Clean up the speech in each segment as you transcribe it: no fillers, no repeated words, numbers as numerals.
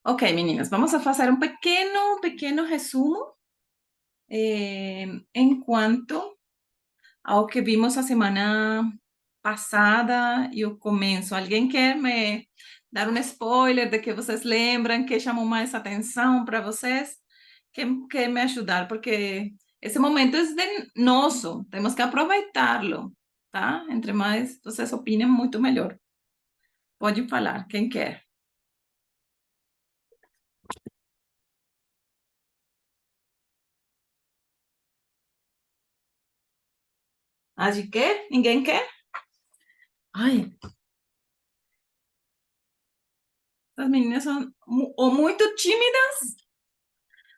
Ok, meninas, vamos a fazer um pequeno resumo em quanto ao que vimos a semana passada e o começo. Alguém quer me dar um spoiler de que vocês lembram, que chamou mais atenção para vocês? Quem quer me ajudar? Porque esse momento é de nosso, temos que aproveitá-lo, tá? Entre mais vocês opinem, muito melhor. Pode falar, quem quer? A de quer? Ninguém quer? Ai, as meninas são ou muito tímidas,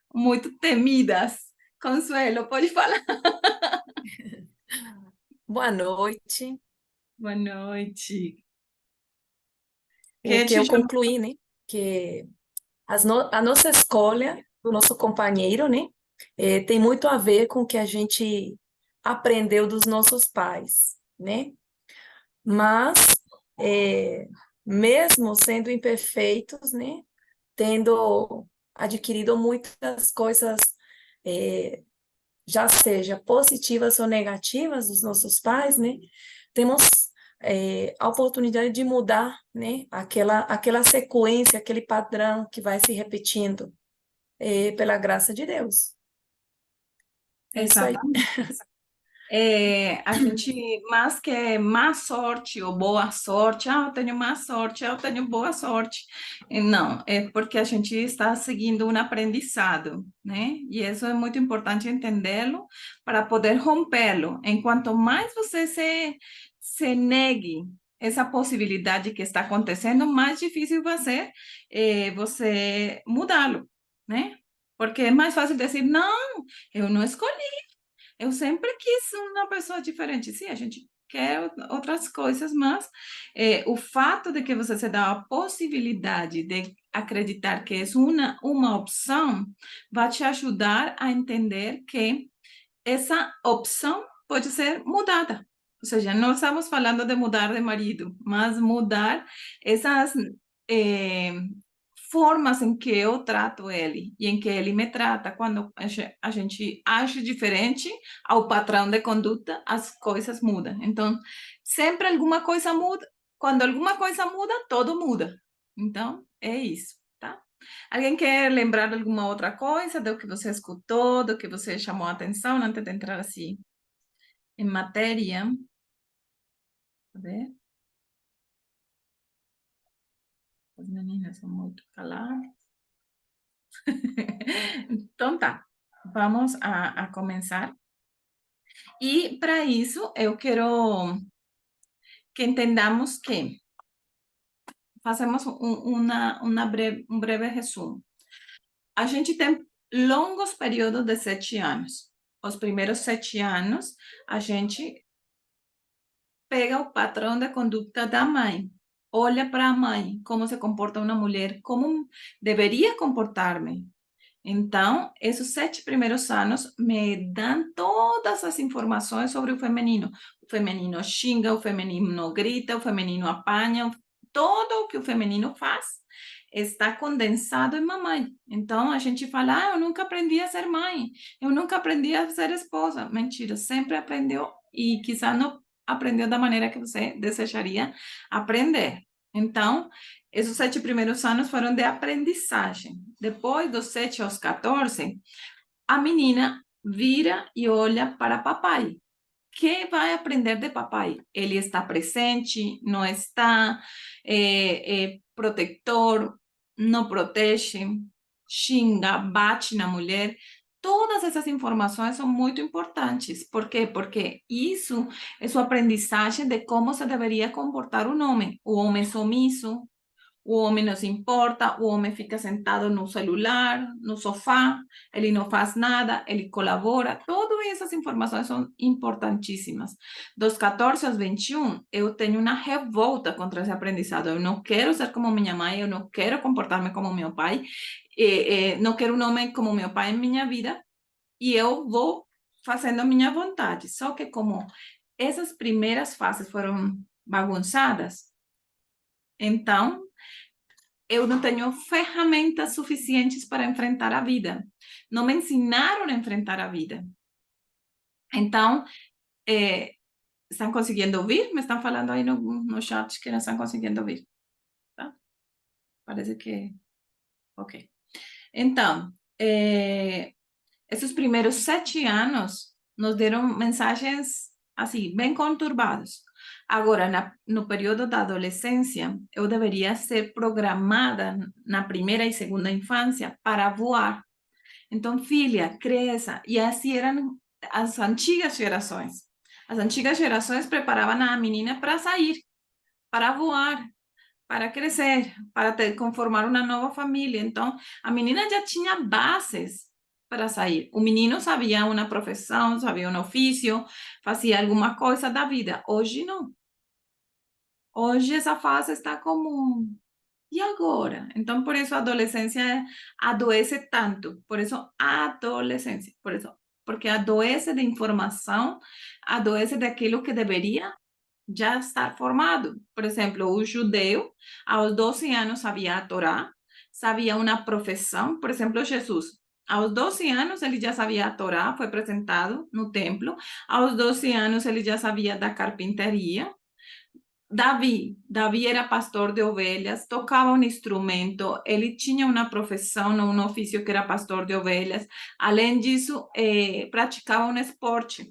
ou muito temidas. Consuelo, pode falar. Boa noite. Boa noite. O Quem que te eu chamou? concluí, né? Que a nossa escolha do nosso companheiro, né? Tem muito a ver com o que a gente aprendeu dos nossos pais, né? Mas, é, mesmo sendo imperfeitos, né? Tendo adquirido muitas coisas, é, já seja positivas ou negativas dos nossos pais, né? Temos a oportunidade de mudar, né? Aquela sequência, aquele padrão que vai se repetindo, pela graça de Deus. É isso aí. Exatamente. A gente, mais que má sorte ou boa sorte, eu tenho má sorte, eu tenho boa sorte. Não, é porque a gente está seguindo um aprendizado, né? E isso é muito importante entendê-lo para poder rompê-lo. Enquanto mais você se negue essa possibilidade que está acontecendo, mais difícil vai ser você mudá-lo, né? Porque é mais fácil dizer, não, eu não escolhi. Eu sempre quis uma pessoa diferente. Sim, a gente quer outras coisas, mas o fato de que você se dá a possibilidade de acreditar que é uma opção vai te ajudar a entender que essa opção pode ser mudada. Ou seja, não estamos falando de mudar de marido, mas mudar essas eh, formas em que eu trato ele e em que ele me trata. Quando a gente age diferente ao padrão de conduta, as coisas mudam. Então, sempre alguma coisa muda. Quando alguma coisa muda, todo muda. Então, é isso, tá? Alguém quer lembrar de alguma outra coisa, do que você escutou, do que você chamou a atenção antes de entrar assim em matéria? A ver, as meninas são muito caladas. Então tá, vamos a começar. E para isso, eu quero que entendamos que fazemos um breve resumo. A gente tem longos períodos de 7 anos. Os primeiros 7 anos, a gente pega o padrão de conduta da mãe, olha para a mãe, como se comporta uma mulher, como deveria comportar-me. Então, esses 7 primeiros anos me dão todas as informações sobre o feminino. O feminino xinga, o feminino grita, o feminino apanha, tudo o que o feminino faz está condensado em mamãe. Então, a gente fala, eu nunca aprendi a ser mãe, eu nunca aprendi a ser esposa. Mentira, sempre aprendeu e quizá não aprendeu da maneira que você desejaria aprender. Então, esses 7 primeiros anos foram de aprendizagem. Depois dos 7 aos 14, a menina vira e olha para papai. Que vai aprender de papai? Ele está presente, não está, protetor, não protege, xinga, bate na mulher. Todas essas informações são muito importantes. Por quê? Porque isso é sua aprendizagem de como se deveria comportar um homem. O homem sumisso, o homem não se importa, o homem fica sentado no celular, no sofá, ele não faz nada, ele colabora. Todas essas informações são importantíssimas. Dos 14 aos 21, eu tenho uma revolta contra esse aprendizado. Eu não quero ser como minha mãe, eu não quero comportar-me como meu pai, não quero um homem como meu pai em minha vida, e eu vou fazendo a minha vontade. Só que como essas primeiras fases foram bagunçadas, então eu não tenho ferramentas suficientes para enfrentar a vida. Não me ensinaram a enfrentar a vida. Então, estão conseguindo ouvir? Me estão falando aí no chat que não estão conseguindo ouvir. Tá? Parece que... Ok. Então, esses primeiros 7 anos nos deram mensagens, assim, bem conturbadas. Agora, no período da adolescência, eu deveria ser programada na primeira e segunda infância para voar. Então, filha, cresça. E assim eram as antigas gerações. As antigas gerações preparavam a menina para sair, para voar, para crescer, para conformar uma nova família. Então, a menina já tinha bases para sair. O menino sabia uma profissão, sabia um ofício, fazia alguma coisa da vida. Hoje não. Hoje essa fase está comum. E agora? Então, por isso a adolescência adoece tanto. Por isso, a adolescência. Por isso, porque adoece de informação, adoece daquilo que deveria já estar formado. Por exemplo, o judeu, aos 12 anos, sabia a Torá, sabia uma profissão. Por exemplo, Jesus. Aos 12 anos, ele já sabia a Torá, foi apresentado no templo. Aos 12 anos, ele já sabia da carpintaria. Davi era pastor de ovelhas, tocava um instrumento, ele tinha uma profissão, um ofício que era pastor de ovelhas. Além disso, praticava um esporte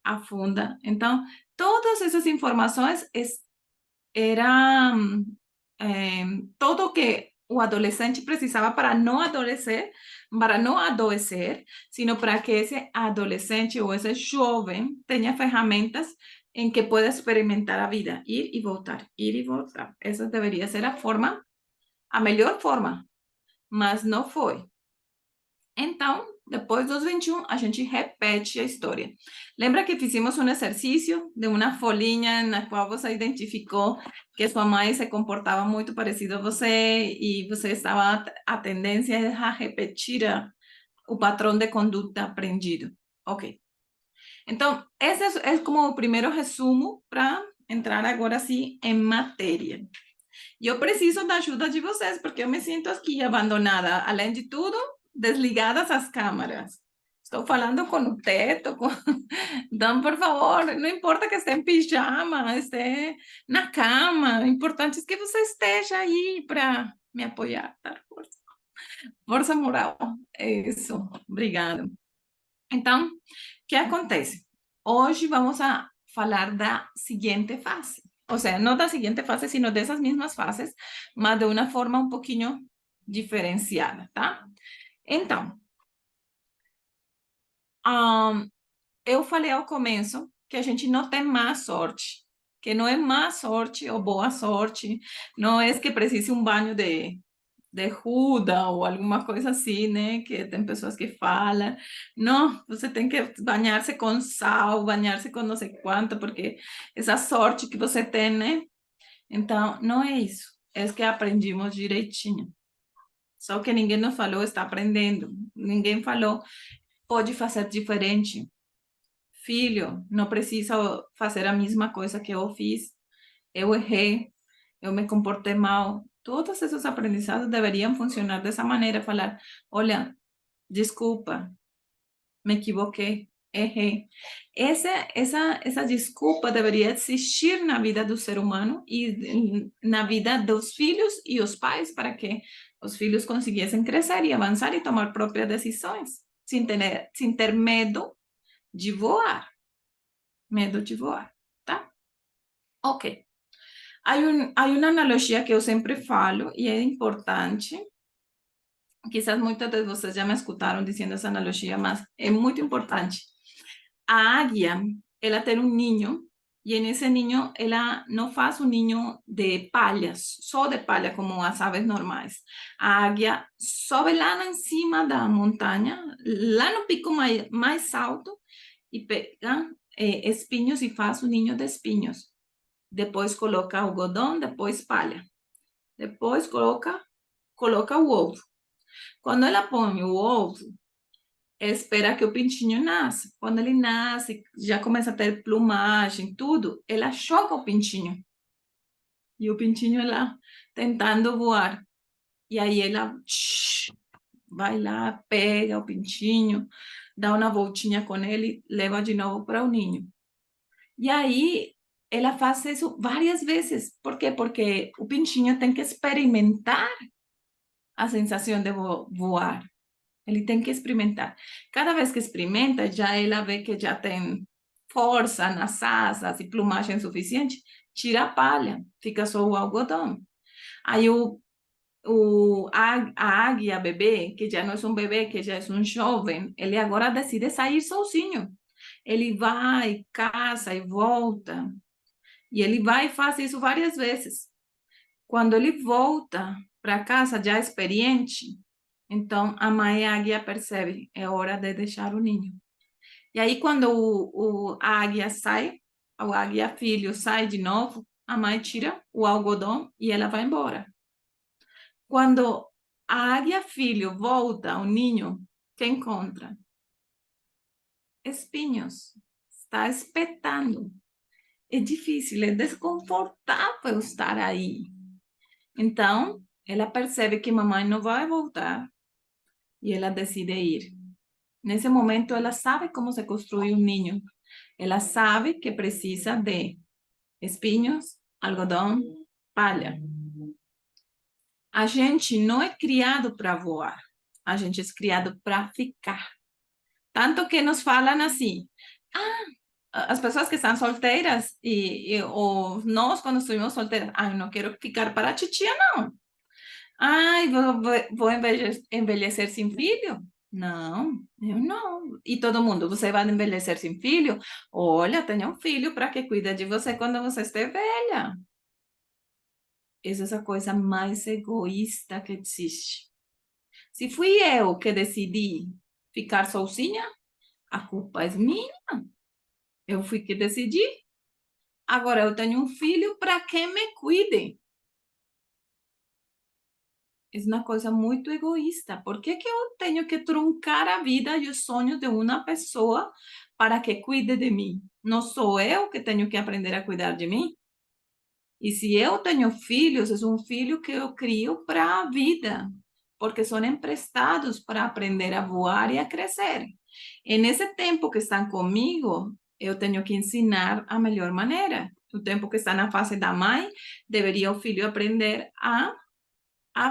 a funda. Então, todas essas informações eram tudo que o adolescente precisava para não adoecer, sino para que esse adolescente ou esse jovem tenha ferramentas em que pueda experimentar a vida, ir e voltar, ir e voltar. Essa deveria ser a melhor forma, mas não foi. Então, depois dos 21, a gente repete a história. Lembra que fizemos um exercício de uma folhinha na qual você identificou que sua mãe se comportava muito parecido a você e você estava a tendência a repetir o padrão de conduta aprendido. Ok. Então, esse é como o primeiro resumo para entrar agora sim em matéria. Eu preciso da ajuda de vocês, porque eu me sinto aqui abandonada. Além de tudo, desligadas as câmeras. Estou falando com o teto. Então, por favor, não importa que esteja em pijama, esteja na cama, o importante é que você esteja aí para me apoiar, tá? Força moral. É isso. Obrigada. Então, o que acontece? Hoje vamos a falar da seguinte fase. O sea, no da siguiente fase, sino de esas mismas fases, mas de una forma un poquito diferenciada, tá? Então, eu falei ao começo que a gente não tem má sorte, que não é má sorte ou boa sorte, não é que precise um banho de ruda ou alguma coisa assim, né? Que tem pessoas que falam, não, você tem que banhar-se com sal, banhar-se com não sei quanto, porque essa sorte que você tem, né? Então, não é isso. É que aprendemos direitinho. Só que ninguém nos falou, está aprendendo. Ninguém falou, pode fazer diferente. Filho, não precisa fazer a mesma coisa que eu fiz. Eu errei, eu me comportei mal. Todos esses aprendizados deveriam funcionar dessa maneira, falar, olha, desculpa, me equivoquei, errei. Essa desculpa deveria existir na vida do ser humano e na vida dos filhos e os pais, para que os filhos conseguissem crescer e avançar e tomar próprias decisões, sem ter medo de voar. Medo de voar, tá? Ok. Há uma analogia que eu sempre falo e é importante. Quizás muitos de vocês já me escutaram dizendo essa analogia, mas é muito importante. A águia, ela tem um ninho, e nesse ninho, ela não faz um ninho de palhas, só de palha, como as aves normais. A águia sobe lá em cima da montanha, lá no pico mais alto, e pega espinhos e faz um ninho de espinhos. Depois coloca algodão, depois palha. Depois coloca o ovo. Quando ela põe o ovo, espera que o pintinho nasça. Quando ele nasce, já começa a ter plumagem, tudo, ela choca o pintinho. E o pintinho lá tentando voar. E aí ela vai lá, pega o pintinho, dá uma voltinha com ele, leva de novo para o ninho. E aí ela faz isso várias vezes. Por quê? Porque o pintinho tem que experimentar a sensação de voar. Ele tem que experimentar. Cada vez que experimenta, já ela vê que já tem força nas asas e plumagem suficiente, tira a palha, fica só o algodão. Aí a águia bebê, que já não é um bebê, que já é um jovem, ele agora decide sair sozinho. Ele vai, caça e volta. E ele vai e faz isso várias vezes. Quando ele volta para casa já experiente, então a mãe águia percebe, é hora de deixar o ninho. E aí quando a águia sai, o águia filho sai de novo, a mãe tira o algodão e ela vai embora. Quando a águia filho volta ao ninho, que encontra? Espinhos. Está espetando. É difícil, é desconfortável estar aí. Então, ela percebe que mamãe não vai voltar e ela decide ir. Nesse momento, ela sabe como se construi um ninho. Ela sabe que precisa de espinhos, algodão, palha. A gente não é criado para voar. A gente é criado para ficar. Tanto que nos falam assim, as pessoas que estão solteiras ou nós quando estuvimos solteiras, não quero ficar para a titia, não. Vou envelhecer sem filho? Não, eu não. E todo mundo, você vai envelhecer sem filho? Olha, tenha um filho para que cuide de você quando você estiver velha. Essa é a coisa mais egoísta que existe. Se fui eu que decidi ficar sozinha, a culpa é minha. Eu fui que decidi. Agora eu tenho um filho para que me cuide. É uma coisa muito egoísta. Por que que eu tenho que truncar a vida e os sonhos de uma pessoa para que cuide de mim? Não sou eu que tenho que aprender a cuidar de mim? E se eu tenho filhos, é um filho que eu crio para a vida, porque são emprestados para aprender a voar e a crescer. E nesse tempo que estão comigo, eu tenho que ensinar a melhor maneira. O tempo que está na fase da mãe, deveria o filho aprender a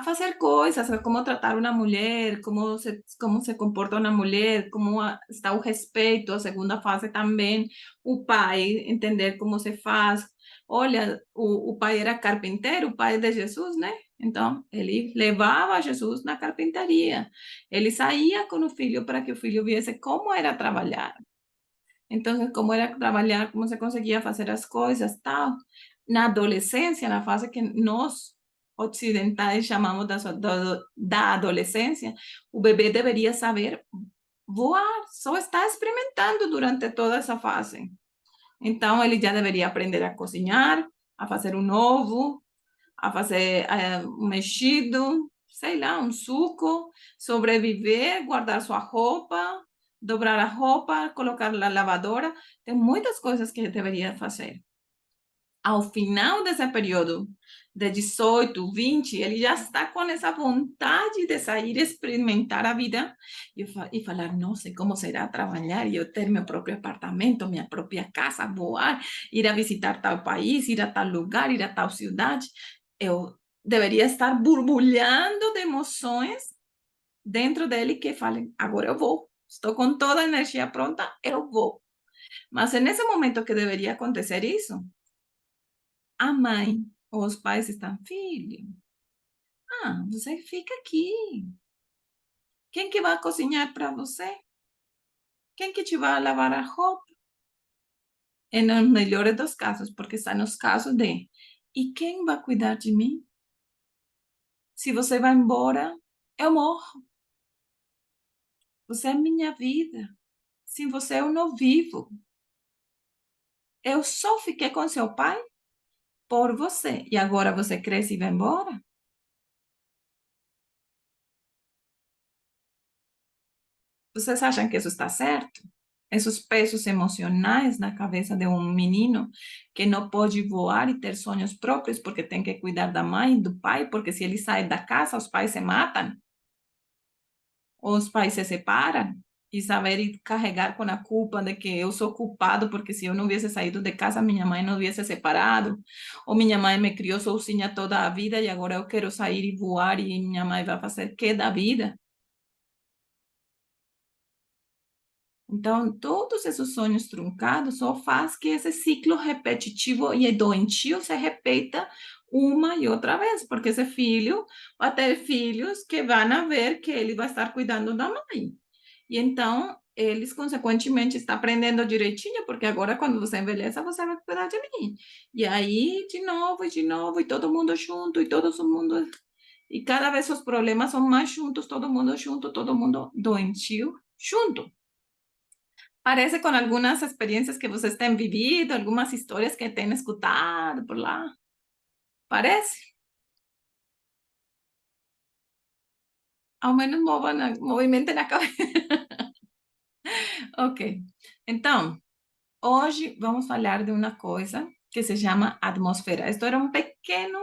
fazer coisas, a como tratar uma mulher, como se comporta uma mulher, como está o respeito, a segunda fase também, o pai, entender como se faz. Olha, o pai era carpinteiro, o pai de Jesus, né? Então, ele levava Jesus na carpintaria. Ele saía com o filho para que o filho viesse como era trabalhar. Então, como era trabalhar, como se conseguia fazer as coisas, tal. Na adolescência, na fase que nós ocidentais chamamos da adolescência, o bebê deveria saber voar, só está experimentando durante toda essa fase. Então, ele já deveria aprender a cozinhar, a fazer um ovo, a fazer um mexido, sei lá, um suco, sobreviver, guardar sua roupa, dobrar a roupa, colocar na lavadora. Tem muitas coisas que deveria fazer. Ao final desse período, de 18, 20, ele já está com essa vontade de sair, experimentar a vida e falar, nossa, como será trabalhar e eu ter meu próprio apartamento, minha própria casa, voar, ir a visitar tal país, ir a tal lugar, ir a tal cidade. Eu deveria estar borbulhando de emoções dentro dele que falem, agora eu vou, estou com toda a energia pronta, eu vou. Mas é nesse momento que deveria acontecer isso, a mãe ou os pais estão, filho, você fica aqui. Quem que vai cozinhar para você? Quem que te vai lavar a roupa? É nos melhores dos casos, porque está nos casos de, e quem vai cuidar de mim? Se você vai embora, eu morro. Você é minha vida. Sem você eu não vivo. Eu só fiquei com seu pai por você. E agora você cresce e vai embora? Vocês acham que isso está certo? Esos pesos emocionais na cabeça de um menino que não pode voar e ter sonhos próprios porque tem que cuidar da mãe, do pai, porque se ele sai da casa, os pais se matam, os pais se separam, e saber e carregar com a culpa de que eu sou culpado porque se eu não hubiese saído de casa, minha mãe não hubiese separado, ou minha mãe me criou sozinha toda a vida e agora eu quero sair e voar e minha mãe vai fazer o que da vida? Então, todos esses sonhos truncados só faz que esse ciclo repetitivo e doentio se repita uma e outra vez, porque esse filho vai ter filhos que vão ver que ele vai estar cuidando da mãe. E então, eles, consequentemente, estão aprendendo direitinho, porque agora, quando você envelheça, você vai cuidar de mim. E aí, de novo, e todo mundo junto, e todo mundo... E cada vez os problemas são mais juntos, todo mundo junto, todo mundo doentio junto. Parece com algumas experiências que vocês têm vivido, algumas histórias que têm escutado por lá. Parece? Ao menos movimentem a cabeça. Ok. Então, hoje vamos falar de uma coisa que se chama atmosfera. Isto era um pequeno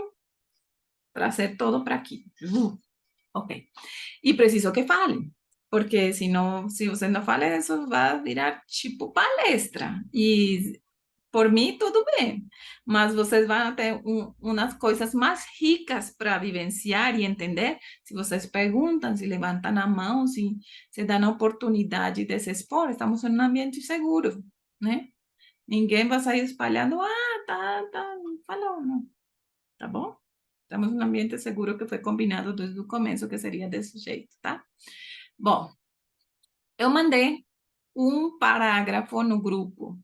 trazer todo para aqui. Ok. E preciso que fale, porque se não, se você não fala, isso vai virar tipo palestra. E por mim, tudo bem, mas vocês vão ter umas coisas mais ricas para vivenciar e entender se vocês perguntam, se levantam a mão, se dão a oportunidade de se expor. Estamos em um ambiente seguro, né? Ninguém vai sair espalhando, tá, falou, não, tá bom? Estamos em um ambiente seguro que foi combinado desde o começo, que seria desse jeito, tá? Bom, eu mandei um parágrafo no grupo.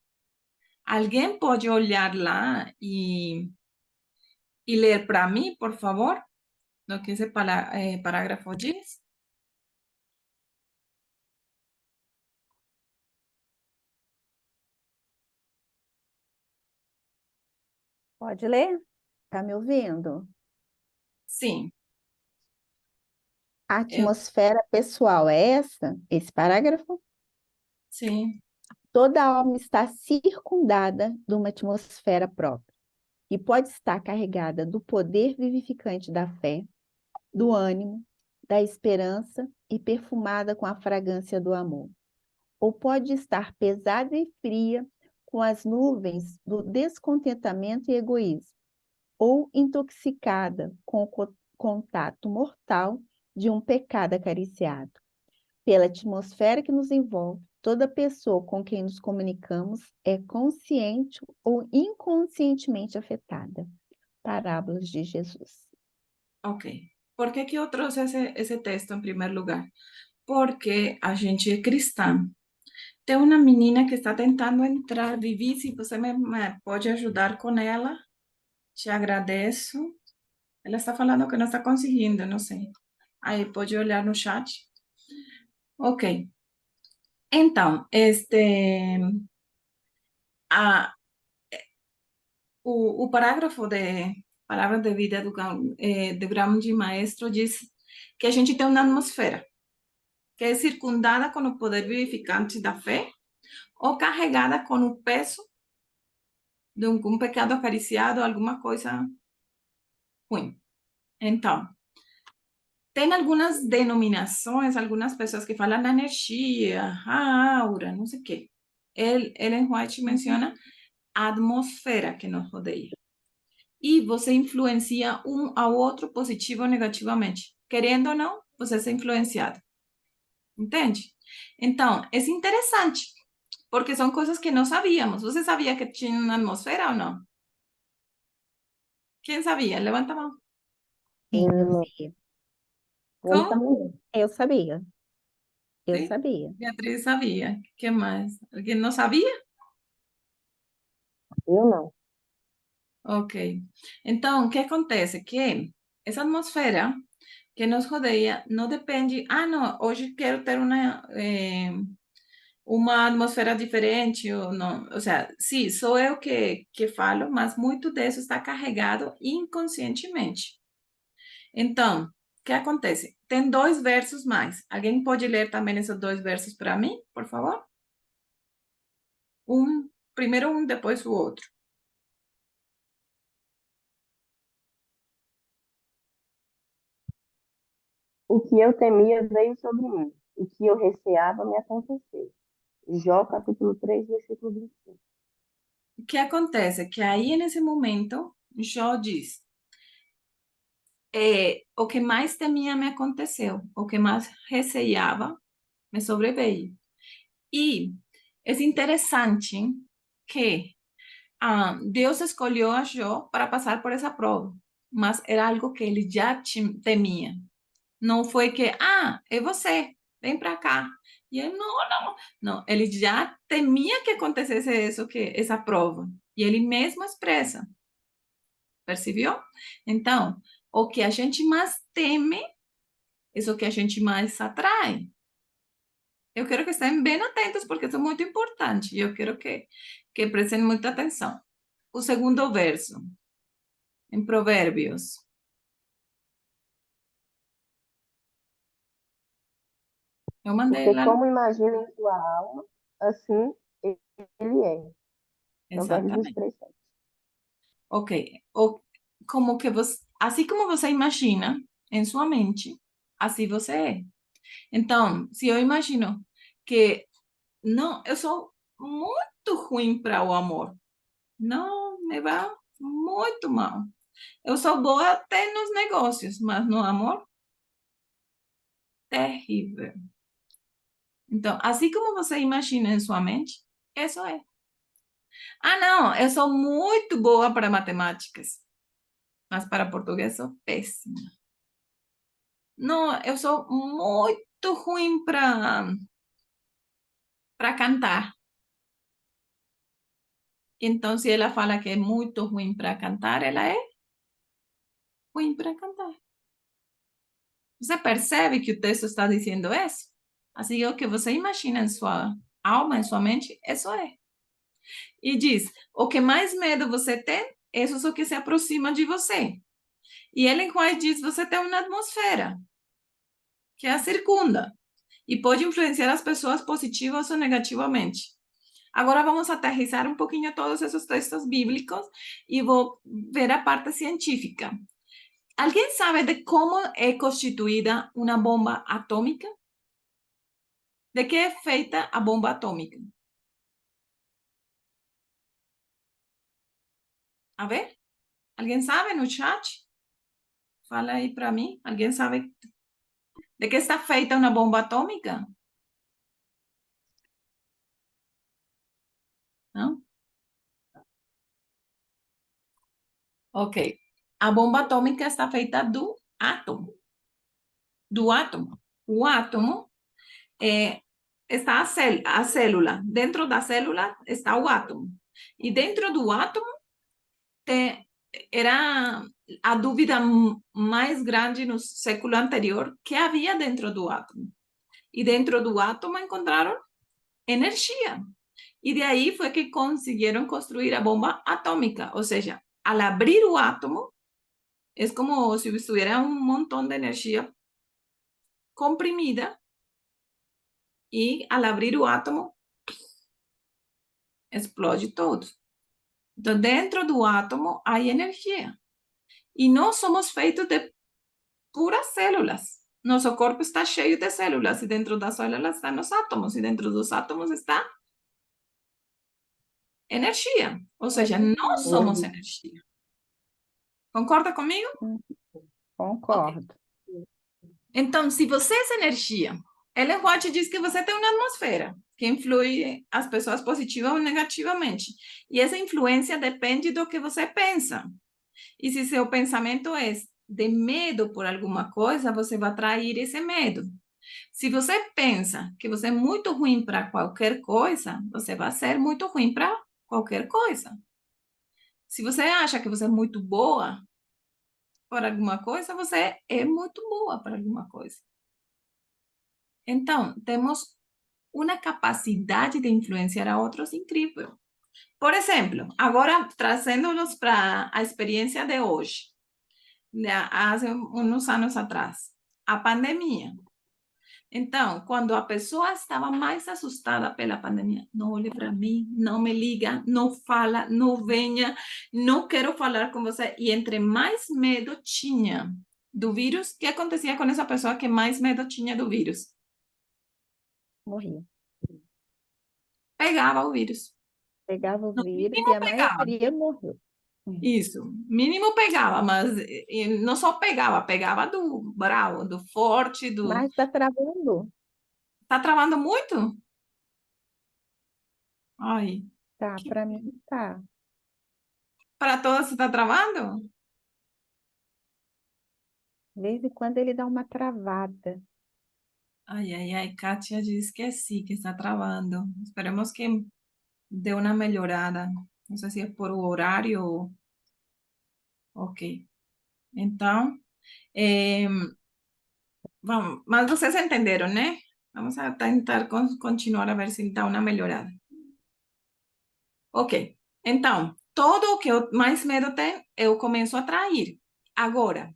Alguém pode olhar lá e ler para mim, por favor, lo que ese parágrafo diz? Pode ler? Tá me ouvindo? Sim, A eu, atmosfera pessoal é essa? Esse parágrafo? sim, Toda alma está circundada de uma atmosfera própria e pode estar carregada do poder vivificante da fé, do ânimo, da esperança e perfumada com a fragrância do amor. Ou pode estar pesada e fria com as nuvens do descontentamento e egoísmo, ou intoxicada com o contato mortal de um pecado acariciado. Pela atmosfera que nos envolve, toda pessoa com quem nos comunicamos é consciente ou inconscientemente afetada. Parábolas de Jesus. ok. Por que que eu trouxe esse texto em primeiro lugar? Porque a gente é cristã. Tem uma menina que está tentando entrar, Vivi, se você me pode ajudar com ela, te agradeço. Ela está falando que não está conseguindo, não sei. Aí pode olhar no chat. Ok. Então, a, o parágrafo de Palavras de Vida do grande maestro diz que a gente tem uma atmosfera que é circundada com o poder vivificante da fé ou carregada com o peso de um pecado acariciado, alguma coisa ruim. Então, tem algumas denominações, algumas pessoas que falam da energia, a aura, não sei o quê. Ellen White menciona a atmosfera que nos rodeia. E você influencia um ao outro positivo ou negativamente. Querendo ou não, você é influenciado. Entende? Então, é interessante, porque são coisas que não sabíamos. Você sabia que tinha uma atmosfera ou não? Quem sabia? Levanta a mão. Sim, eu Não, sabia. eu Com? também. Eu sabia. Eu Sim, sabia. Beatriz sabia. Que mais? Alguém não sabia? Eu não. Ok. Então, o que acontece? Que essa atmosfera que nos rodeia não depende. Ah, não, hoje quero ter uma atmosfera diferente ou não. Ou seja, sim, sou eu que falo, mas muito disso está carregado inconscientemente. Então, o que acontece? Tem dois versos mais. Alguém pode ler também esses dois versos para mim, por favor? Primeiro um, depois o outro. O que eu temia veio sobre mim. O que eu receava me aconteceu. Jó, capítulo 3, versículo 25. O que acontece? Que aí, nesse momento, Jó diz, o que mais temia me aconteceu, o que mais receava me sobreveio. E é interessante que Deus escolheu a Jó para passar por essa prova, mas era algo que ele já temia. Não foi que, é você, vem para cá. E ele, não. Ele já temia que acontecesse isso, essa prova. E ele mesmo expressa. Percebeu? Então, o que a gente mais teme é o que a gente mais atrai. Eu quero que estejam bem atentos, porque isso é muito importante. E eu quero que prestem muita atenção. O segundo verso, em Provérbios. Eu mandei Porque lá. como imagina em sua alma, assim ele é. Provérbios Exatamente. 23, 7. Ok. Como que você, assim como você imagina em sua mente, assim você é. Então, se eu imagino que não, eu sou muito ruim para o amor. Não, me vai muito mal. Eu sou boa até nos negócios, mas no amor, terrível. Então, assim como você imagina em sua mente, isso é. Não, eu sou muito boa para matemáticas, mas para português sou péssima. Não, eu sou muito ruim para cantar. Então, se ela fala que é muito ruim para cantar, ela é ruim para cantar. Você percebe que o texto está dizendo isso? Assim, o que você imagina em sua alma, em sua mente, isso é. E diz, o que mais medo você tem, isso é o que se aproxima de você. E Ellen White diz, você tem uma atmosfera que a circunda e pode influenciar as pessoas positivas ou negativamente. Agora vamos aterrissar um pouquinho todos esses textos bíblicos e vou ver a parte científica. Alguém sabe de como é constituída uma bomba atômica? De que é feita a bomba atômica? A ver? Alguém sabe no chat? Fala aí para mim. Alguém sabe de que está feita uma bomba atômica? Não? Ok. A bomba atômica está feita do átomo. Do átomo. O átomo está a célula. Dentro da célula está o átomo. E dentro do átomo era a dúvida mais grande no século anterior que havia dentro do átomo. E dentro do átomo encontraram energia. E de aí foi que conseguiram construir a bomba atômica. Ou seja, al abrir o átomo, es como si estuviera un montón de energía comprimida y al abrir o átomo, explode todo. Então, dentro do átomo há energia. E nós somos feitos de puras células. Nosso corpo está cheio de células, e dentro das células estão os átomos, e dentro dos átomos está energia. Ou seja, nós somos energia. Concorda comigo? Ok. Concordo. Então, se você é energia, Ellen White diz que você tem uma atmosfera que influi as pessoas positiva ou negativamente. E essa influência depende do que você pensa. E se seu pensamento é de medo por alguma coisa, você vai atrair esse medo. Se você pensa que você é muito ruim para qualquer coisa, você vai ser muito ruim para qualquer coisa. Se você acha que você é muito boa para alguma coisa, você é muito boa para alguma coisa. Então, temos uma capacidade de influenciar a outros incrível. Por exemplo, agora trazendo-nos para a experiência de hoje, há uns anos atrás, a pandemia. Então, quando a pessoa estava mais assustada pela pandemia, não olhe para mim, não me liga, não fala, não venha, não quero falar com você. E entre mais medo tinha do vírus, o que acontecia com essa pessoa que mais medo tinha do vírus? Morria. Pegava o vírus. Pegava o No vírus e mínimo a pegava. maioria morreu. Isso, mínimo pegava, mas não só pegava, pegava do bravo, do forte, do... Mas está travando. Tá travando muito? Ai, Tá, para mim tá. para todas você tá travando? De vez em quando ele dá uma travada. Ai, ai, ai, Kátia disse que sí, que está travando. Esperemos que dê uma melhorada. Não sei se é por o horário ou... Ok. Então, vamos, mas vocês entenderam, né? Vamos a tentar continuar a ver se dá uma melhorada. Ok. Então, todo o que eu mais medo tenho, eu começo a atrair. Agora,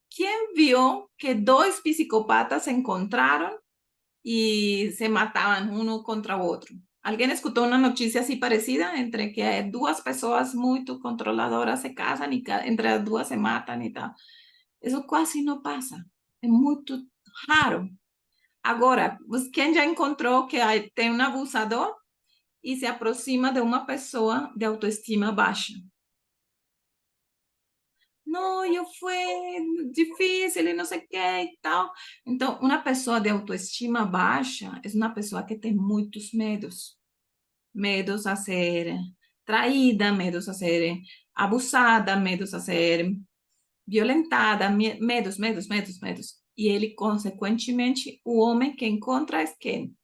quem viu que dois psicopatas se encontraram y se mataban uno contra otro? ¿Alguien escuchó una noticia así parecida entre que dos personas muy controladoras se casan y entre las dos se matan y tal? Eso casi no pasa. Es muy raro. Agora, quem já encontrou que tem um abusador e se aproxima de uma pessoa de autoestima baixa? Não, eu fui difícil e não sei o que e tal. Então, uma pessoa de autoestima baixa é uma pessoa que tem muitos medos. Medos a ser traída, medos a ser abusada, medos a ser violentada, medos, medos, medos, medos. E ele, consequentemente, o homem que encontra é quem?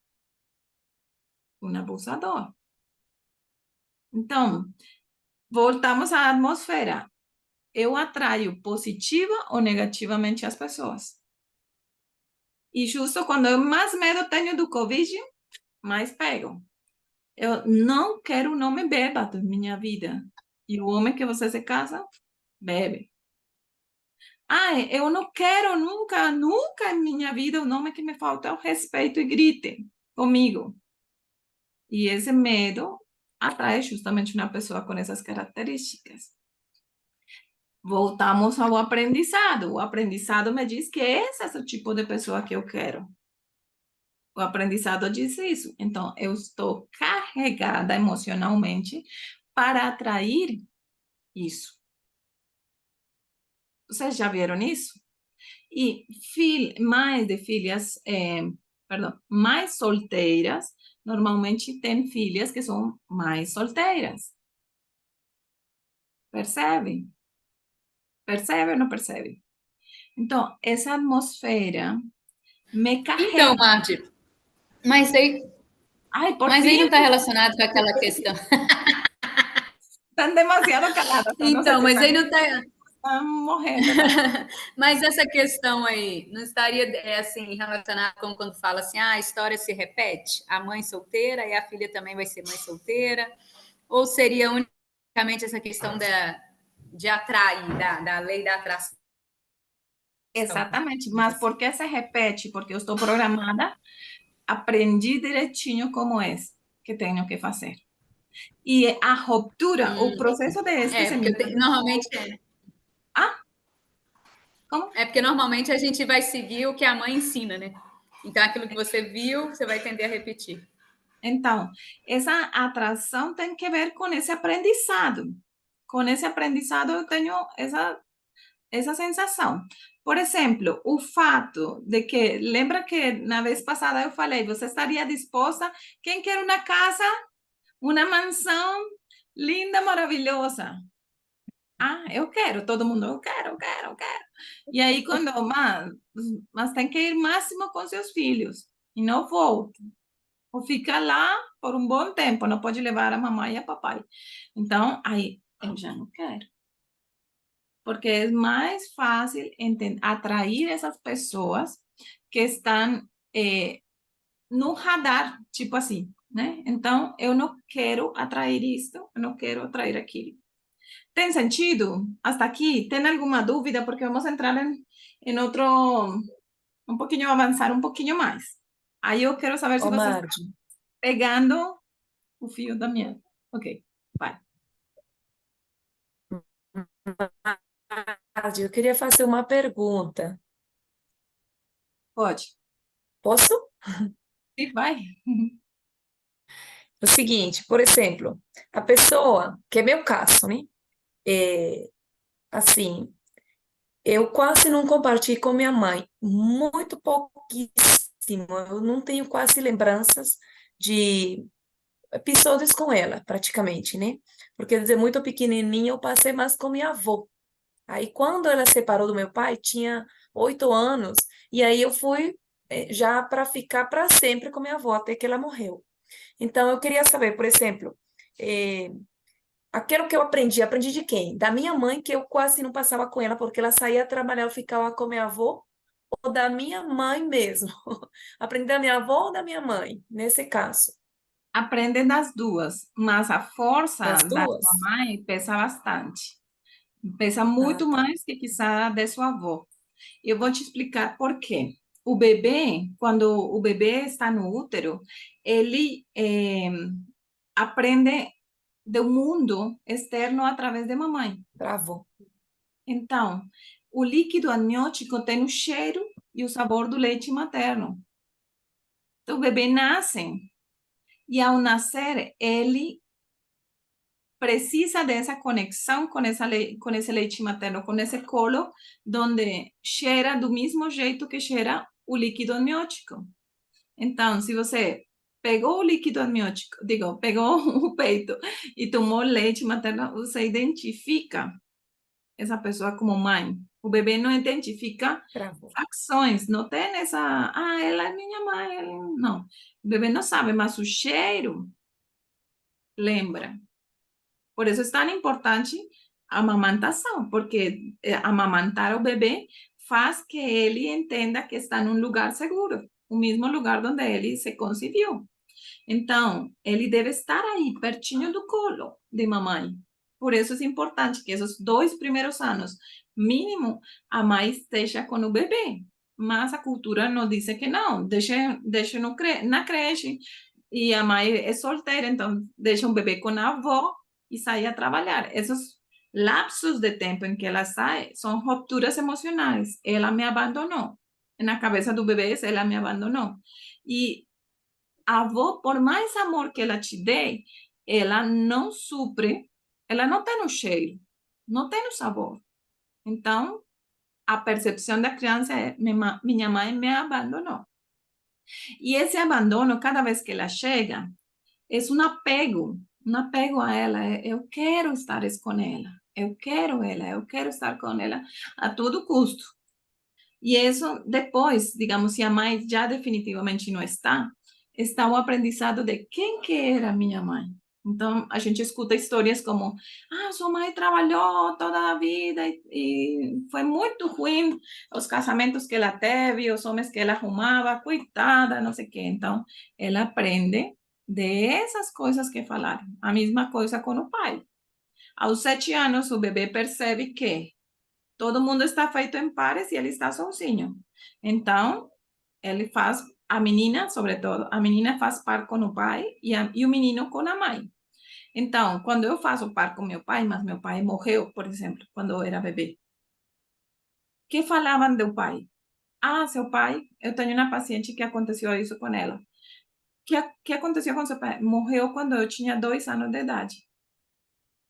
Um abusador. Então, voltamos à atmosfera. Eu atraio positiva ou negativamente as pessoas? E justo quando eu mais medo tenho do Covid, mais pego. Eu não quero um homem bêbado em minha vida. E o homem que você se casa, bebe. Ai, eu não quero nunca, nunca em minha vida um homem que me falta o respeito e grite comigo. E esse medo atrai justamente uma pessoa com essas características. Voltamos ao aprendizado. O aprendizado me diz que esse é o tipo de pessoa que eu quero. O aprendizado diz isso. Então, eu estou carregada emocionalmente para atrair isso. Vocês já viram isso? E mães de filhas, perdão, mais solteiras, normalmente têm filhas que são mais solteiras. Percebe? Percebe ou não percebe? Então, essa atmosfera me carrega. Então, Marti, mas aí, Ai, por mas aí fim, não está relacionado com aquela questão. estão demasiado caladas. Não sei Então, se mas aí não está. estão morrendo. Mas essa questão aí não estaria assim relacionada com quando fala assim, a história se repete, a mãe solteira e a filha também vai ser mãe solteira, ou seria unicamente essa questão de atrair, da lei da atração? Exatamente, mas por que se repete? Porque eu estou programada, aprendi direitinho como é que tenho que fazer. E a ruptura, o processo de esquecimento. Normalmente Ah, como? é porque normalmente a gente vai seguir o que a mãe ensina, né? Então aquilo que você viu, você vai tender a repetir. Então, essa atração tem que ver com esse aprendizado. Com esse aprendizado eu tenho essa sensação. Por exemplo, o fato de que, lembra que na vez passada eu falei, você estaria disposta, quem quer uma casa, uma mansão linda, maravilhosa? Ah, eu quero, todo mundo, eu quero, eu quero, eu quero. E aí, quando, mas tem que ir máximo com seus filhos, e não volta. Ou fica lá por um bom tempo, não pode levar a mamãe e a papai. Então, aí, eu já não quero. Porque é mais fácil atrair essas pessoas que estão no radar, tipo assim, né? Então, eu não quero atrair isto, eu não quero atrair aquilo. Tem sentido? Hasta aqui? Tem alguma dúvida? Porque vamos entrar em outro um pouquinho, avançar um pouquinho mais. Aí eu quero saber se Ô, você está Mardi, pegando o fio da meada. Ok, vai. Mardi, eu queria fazer uma pergunta. Pode. Posso? Sim, vai. O seguinte, por exemplo, a pessoa, que é meu caso, né? É, assim, eu quase não compartilho com minha mãe, muito pouquíssimo. Eu não tenho quase lembranças de episódios com ela, praticamente, né? Porque desde muito pequenininha eu passei mais com minha avó. Aí, quando ela separou do meu pai, tinha 8 anos, e aí eu fui já para ficar para sempre com minha avó, até que ela morreu. Então, eu queria saber, por exemplo, eh, aquilo que eu aprendi de quem? Da minha mãe, que eu quase não passava com ela, porque ela saía trabalhar, eu ficava com minha avó, ou da minha mãe mesmo? Aprendi da minha avó ou da minha mãe, nesse caso? Aprende das duas, mas a Das força da sua duas? mãe pesa bastante. Pesa Ah, muito tá. mais que quizá de sua avó. Eu vou te explicar por quê. O bebê, quando o bebê está no útero, ele aprende do mundo externo através de mamãe. Travou. Então, o líquido amniótico tem o cheiro e o sabor do leite materno. Então, o bebê nasce e, ao nascer, ele precisa dessa conexão com esse leite materno, com esse colo, onde cheira do mesmo jeito que cheira o líquido amniótico. Então, se você pegou o líquido amniótico, digo, pegou o peito e tomou leite materno, você identifica essa pessoa como mãe. O bebê não identifica Travou. facções, não tem essa, ela é minha mãe, não. O bebê não sabe, mas o cheiro lembra. Por isso é tão importante a amamentação, porque amamantar o bebê faz que ele entenda que está num lugar seguro, o mesmo lugar onde ele se concebeu. Então, ele deve estar aí, pertinho do colo de mamãe. Por isso é importante que esses 2 primeiros anos, mínimo, a mãe esteja com o bebê. Mas a cultura nos diz que não, deixa na creche. E a mãe é solteira, então deixa um bebê com a avó e sai a trabalhar. Esses lapsos de tempo em que ela sai são rupturas emocionais. Ela me abandonou. Na cabeça do bebê, ela me abandonou. E a avó, por mais amor que ela te dê, ela não supre, ela não tem o cheiro, não tem o sabor. Então, a percepção da criança é: minha mãe me abandonou. E esse abandono, cada vez que ela chega, é um apego a ela. Eu quero estar com ela, eu quero estar com ela a todo custo. E isso depois, digamos, se a mãe já definitivamente não está, está o aprendizado de quem que era minha mãe. Então, a gente escuta histórias como: sua mãe trabalhou toda a vida e foi muito ruim os casamentos que ela teve, os homens que ela arrumava, coitada, não sei o quê. Então, ela aprende dessas coisas que falaram. A mesma coisa com o pai. Aos 7 anos, o bebê percebe que todo mundo está feito em pares e ele está sozinho. Então, ele faz, a menina, sobretudo, a menina faz par com o pai e o menino com a mãe. Então, quando eu faço par com meu pai, mas meu pai morreu, por exemplo, quando eu era bebê, que falavam do pai? Seu pai, eu tenho uma paciente que aconteceu isso com ela. Que aconteceu com seu pai? Morreu quando eu tinha 2 anos de idade.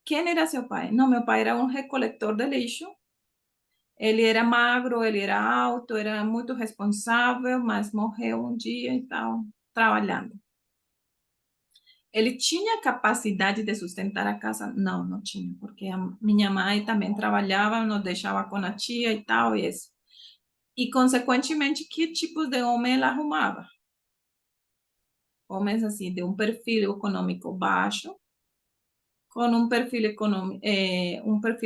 Quem era seu pai? Não, meu pai era um recolector de lixo. Ele era magro, ele era alto, era muito responsável, mas morreu um dia e tal, trabalhando. Ele tinha capacidade de sustentar a casa? Não, não tinha, porque a minha mãe também trabalhava, nos deixava com a tia e tal, e isso. E, consequentemente, que tipos de homem ela arrumava? Homens, assim, de um perfil econômico baixo, com um perfil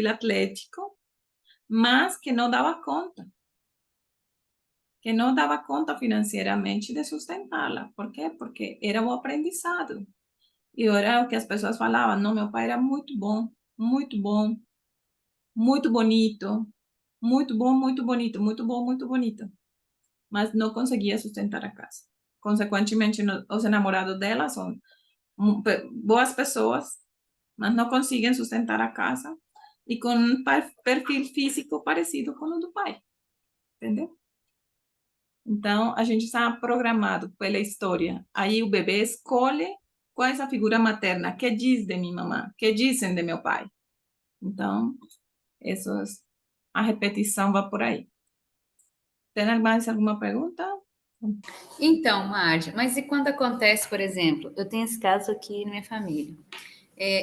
atlético, mas que não dava conta financeiramente de sustentá-la. Por quê? Porque era o aprendizado. E era o que as pessoas falavam: não, meu pai era muito bom, muito bonito, muito bom, muito bonito, muito bom, muito bonito. mas não conseguia sustentar a casa. Consequentemente, os namorados dela são boas pessoas, mas não conseguem sustentar a casa e com um perfil físico parecido com o do pai, entendeu? Então, a gente está programado pela história. Aí o bebê escolhe qual é essa figura materna, que diz de minha mamãe, que dizem de meu pai. Então, a repetição vai por aí. Tem mais alguma pergunta? Então, Marge, mas e quando acontece, por exemplo, eu tenho esse caso aqui na minha família.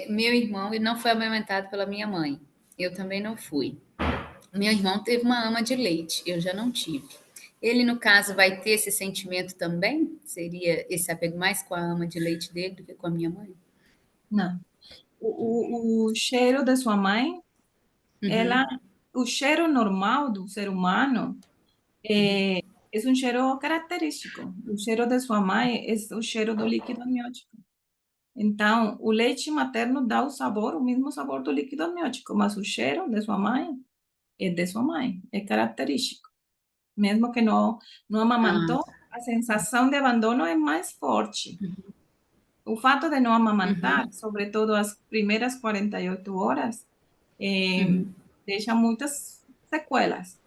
Meu irmão ele não foi amamentado pela minha mãe. Eu também não fui. Meu irmão teve uma ama de leite, eu já não tive. Ele, no caso, vai ter esse sentimento também? Seria esse apego mais com a ama de leite dele do que com a minha mãe? Não. O cheiro de sua mãe, ela, Uhum. o cheiro normal do ser humano é um cheiro característico. O cheiro de sua mãe é o cheiro do líquido amniótico. Então, o leite materno dá o sabor, o mesmo sabor do líquido amniótico, mas o cheiro de sua mãe é de sua mãe, é característico. Mesmo que não Ah, amamantou, a sensação de abandono é mais forte. O fato de não amamantar, uhum, sobretudo as primeiras 48 horas, uhum. deixa muitas sequelas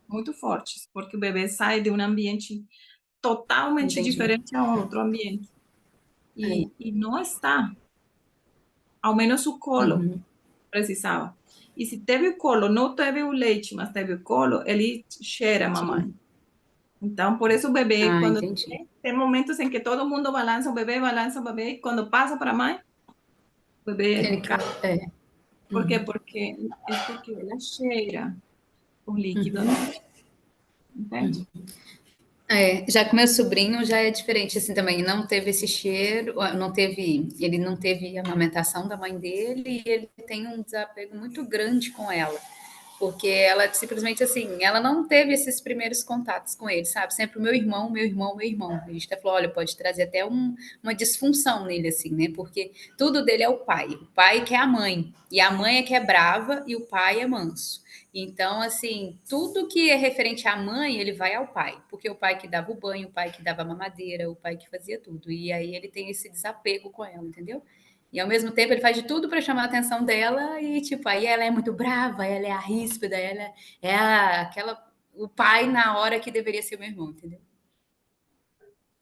muito fortes, porque o bebê sai de um ambiente totalmente Entendi. diferente a outro ambiente É. e não está, ao menos o colo Uhum. precisava. E se teve o colo, não teve o leite, mas teve o colo, ele cheira a mamãe. Sim. Então, por isso o bebê, Ah, quando entendi. tem momentos em que todo mundo balança o bebê, e quando passa para a mãe, o bebê Ele cai. quer. É. Por quê? Uhum. Porque ela cheira o líquido Uhum. amniótico, entende? Já que meu sobrinho já é diferente assim também, não teve esse cheiro, ele não teve a amamentação da mãe dele e ele tem um desapego muito grande com ela, porque ela simplesmente assim, ela não teve esses primeiros contatos com ele, sabe? Sempre o meu irmão, meu irmão, meu irmão. A gente até falou, olha, pode trazer até uma disfunção nele assim, né? Porque tudo dele é o pai que é a mãe, e a mãe é que é brava e o pai é manso. Então, assim, tudo que é referente à mãe, ele vai ao pai, porque o pai que dava o banho, o pai que dava a mamadeira, o pai que fazia tudo. E aí ele tem esse desapego com ela, entendeu? E ao mesmo tempo ele faz de tudo para chamar a atenção dela e tipo, aí ela é muito brava, ela é a ríspida, ela é aquela o pai na hora que deveria ser meu irmão, entendeu?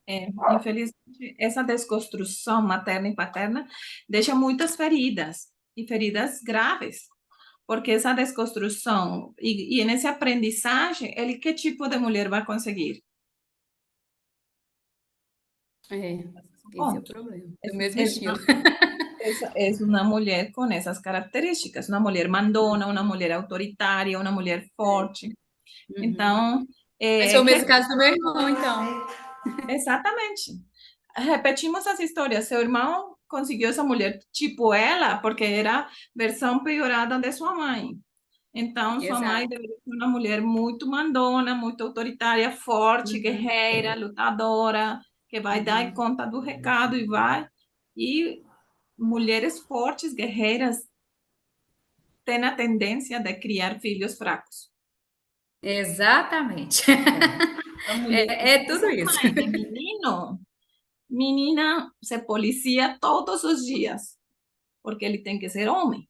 Infelizmente, essa desconstrução materna e paterna deixa muitas feridas, e feridas graves, porque essa desconstrução, e nesse aprendizagem, ele que tipo de mulher vai conseguir? É, esse é o Ponto. problema. É, Do mesmo é estilo. é uma mulher com essas características, uma mulher mandona, uma mulher autoritária, uma mulher forte. Uhum. Então, Mas foi o mesmo que caso do meu irmão, então. exatamente. Repetimos as histórias. Seu irmão conseguiu essa mulher tipo ela, porque era versão piorada de sua mãe. Então, sua mãe Exato. deveria ser uma mulher muito mandona, muito autoritária, forte, Uhum. guerreira, lutadora, que vai dar Uhum. conta do recado e vai. E mulheres fortes, guerreiras, têm a tendência de criar filhos fracos. Exatamente. A mulher que É se tudo isso. mãe de menino, menina se policia todos os dias, porque ele tem que ser homem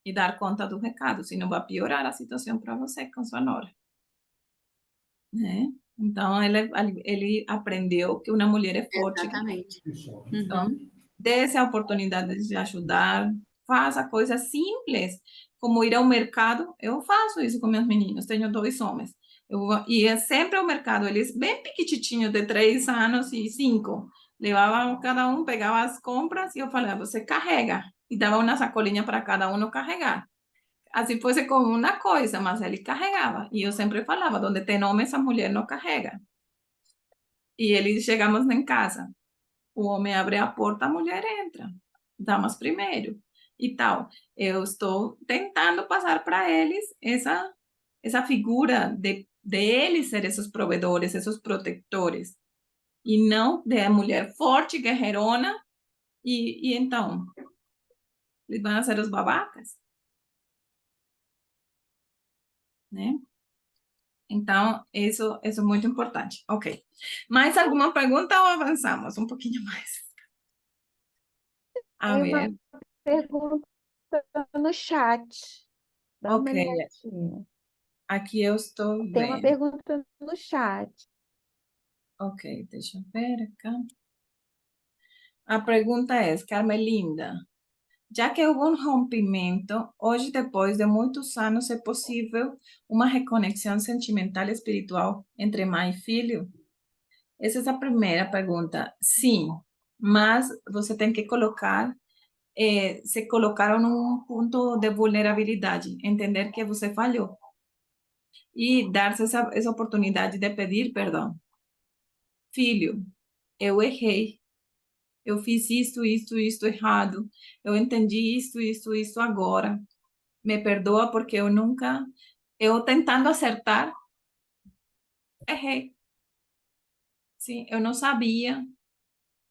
e dar conta do recado, senão vai piorar a situação para você com sua nora, né? Então, ele aprendeu que uma mulher é forte. Exatamente. Então, Uhum. dê essa oportunidade de ajudar, faça coisas simples, como ir ao mercado. Eu faço isso com meus meninos, tenho dois homens. Eu ia sempre ao mercado, eles bem piquititinhos, de 3 anos e 5. Levavam cada um, pegava as compras e eu falava, você carrega. E dava uma sacolinha para cada um carregar. Assim fosse com uma coisa, mas ele carregava. E eu sempre falava, onde tem homem, essa mulher não carrega. E eles chegamos em casa. O homem abre a porta, a mulher entra. Damas primeiro e tal. Eu estou tentando passar para eles essa figura de eles ser esses provedores, esses protetores, e não de a mulher forte, guerreirona, e então, eles vão ser os babacas, né? Então, isso é muito importante. Ok. Mais alguma pergunta ou avançamos um pouquinho mais? A Tem ver, uma pergunta no chat. Dá uma ok. olhadinha. Aqui eu estou Tem uma vendo. pergunta no chat. Ok, deixa eu ver acá. A pergunta é, Carmelinda, já que houve um rompimento, hoje, depois de muitos anos, é possível uma reconexão sentimental e espiritual entre mãe e filho? Essa é a primeira pergunta. Sim, mas você tem que colocar, se colocaram num ponto de vulnerabilidade, entender que você falhou e dar-se essa oportunidade de pedir perdão. Filho, eu errei. Eu fiz isto errado. Eu entendi isto agora. Me perdoa porque eu nunca, eu tentando acertar, errei. Sim, eu não sabia.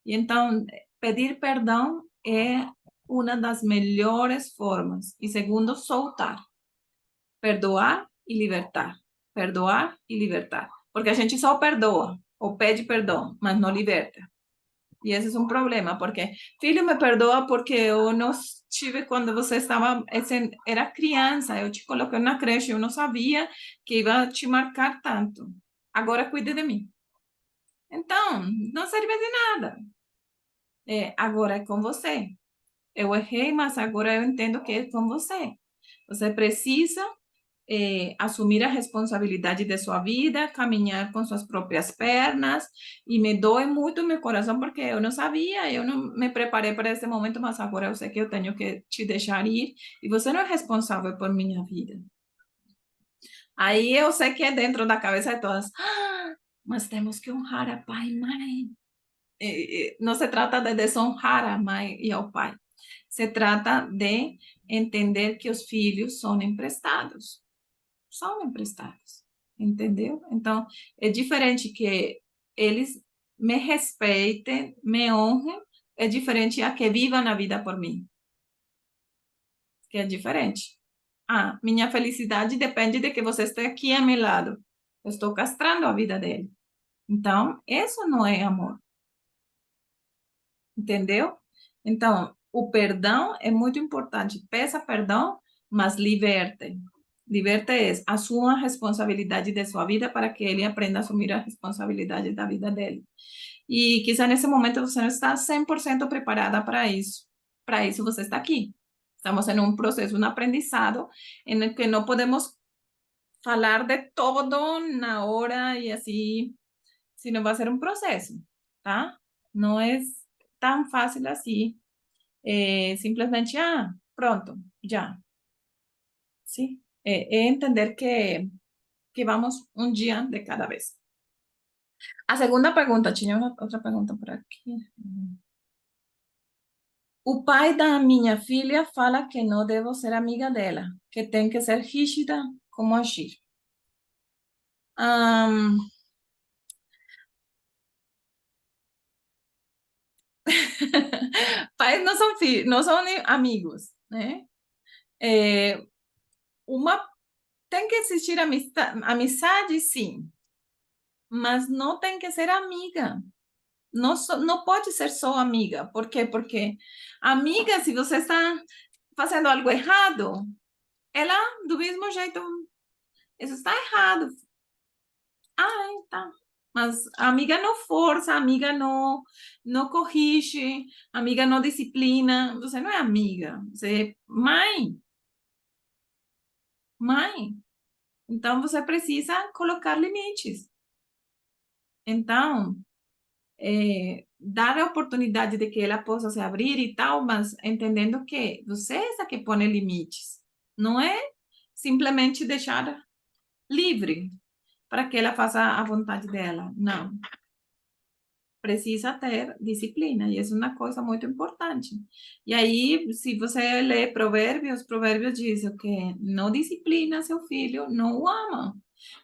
E então, pedir perdão é uma das melhores formas. E segundo, soltar. Perdoar e libertar. Perdoar e libertar. Porque a gente só perdoa ou pede perdão, mas não liberta. E esse é um problema, porque, filho, me perdoa porque eu não estive quando você estava, era criança, eu te coloquei na creche, eu não sabia que ia te marcar tanto. Agora cuide de mim. Então, não serve de nada. Agora é com você. Eu errei, mas agora eu entendo que é com você. Você precisa assumir a responsabilidade de sua vida, caminhar com suas próprias pernas, e me dói muito meu coração porque eu não sabia, eu não me preparei para esse momento, mas agora eu sei que eu tenho que te deixar ir, e você não é responsável por minha vida. Aí eu sei que é dentro da cabeça de todas, mas temos que honrar a pai e mãe. Não se trata de desonrar a mãe e ao pai, se trata de entender que os filhos são emprestados, entendeu? Então, é diferente que eles me respeitem, me honrem, é diferente a que vivam a vida por mim, que é diferente. Minha felicidade depende de que você esteja aqui a meu lado. Eu estou castrando a vida dele. Então, isso não é amor, entendeu? Então, o perdão é muito importante. Peça perdão, mas liberte. Liberte é assuma a responsabilidade de sua vida para que ele aprenda a assumir a responsabilidade da vida dele. E quizá nesse momento você não está 100% preparada para isso. Para isso você está aqui. Estamos em um processo, um aprendizado, em que não podemos falar de todo na hora e assim, senão vai ser um processo, tá? Não é tão fácil assim. Simplesmente, pronto, já. Sim. É entender que vamos um dia de cada vez. A segunda pergunta, tinha outra pergunta por aqui. O pai da minha filha fala que não devo ser amiga dela, que tem que ser rígida, como agir. Ahn, Pais não são filhos, não são amigos, né? É, uma tem que existir amizade, sim, mas não tem que ser amiga. Não, não pode ser só amiga. Por quê? Porque amiga, se você está fazendo algo errado, ela, do mesmo jeito, isso está errado. Tá. Mas a amiga não força, a amiga não corrige, a amiga não disciplina. Você não é amiga, você é mãe. Mãe. Então, você precisa colocar limites. Então, dar a oportunidade de que ela possa se abrir e tal, mas entendendo que você é essa que põe limites, não é simplesmente deixar livre para que ela faça a vontade dela, não. Precisa ter disciplina, e isso é uma coisa muito importante. E aí, se você lê provérbios dizem que não disciplina seu filho, não o ama.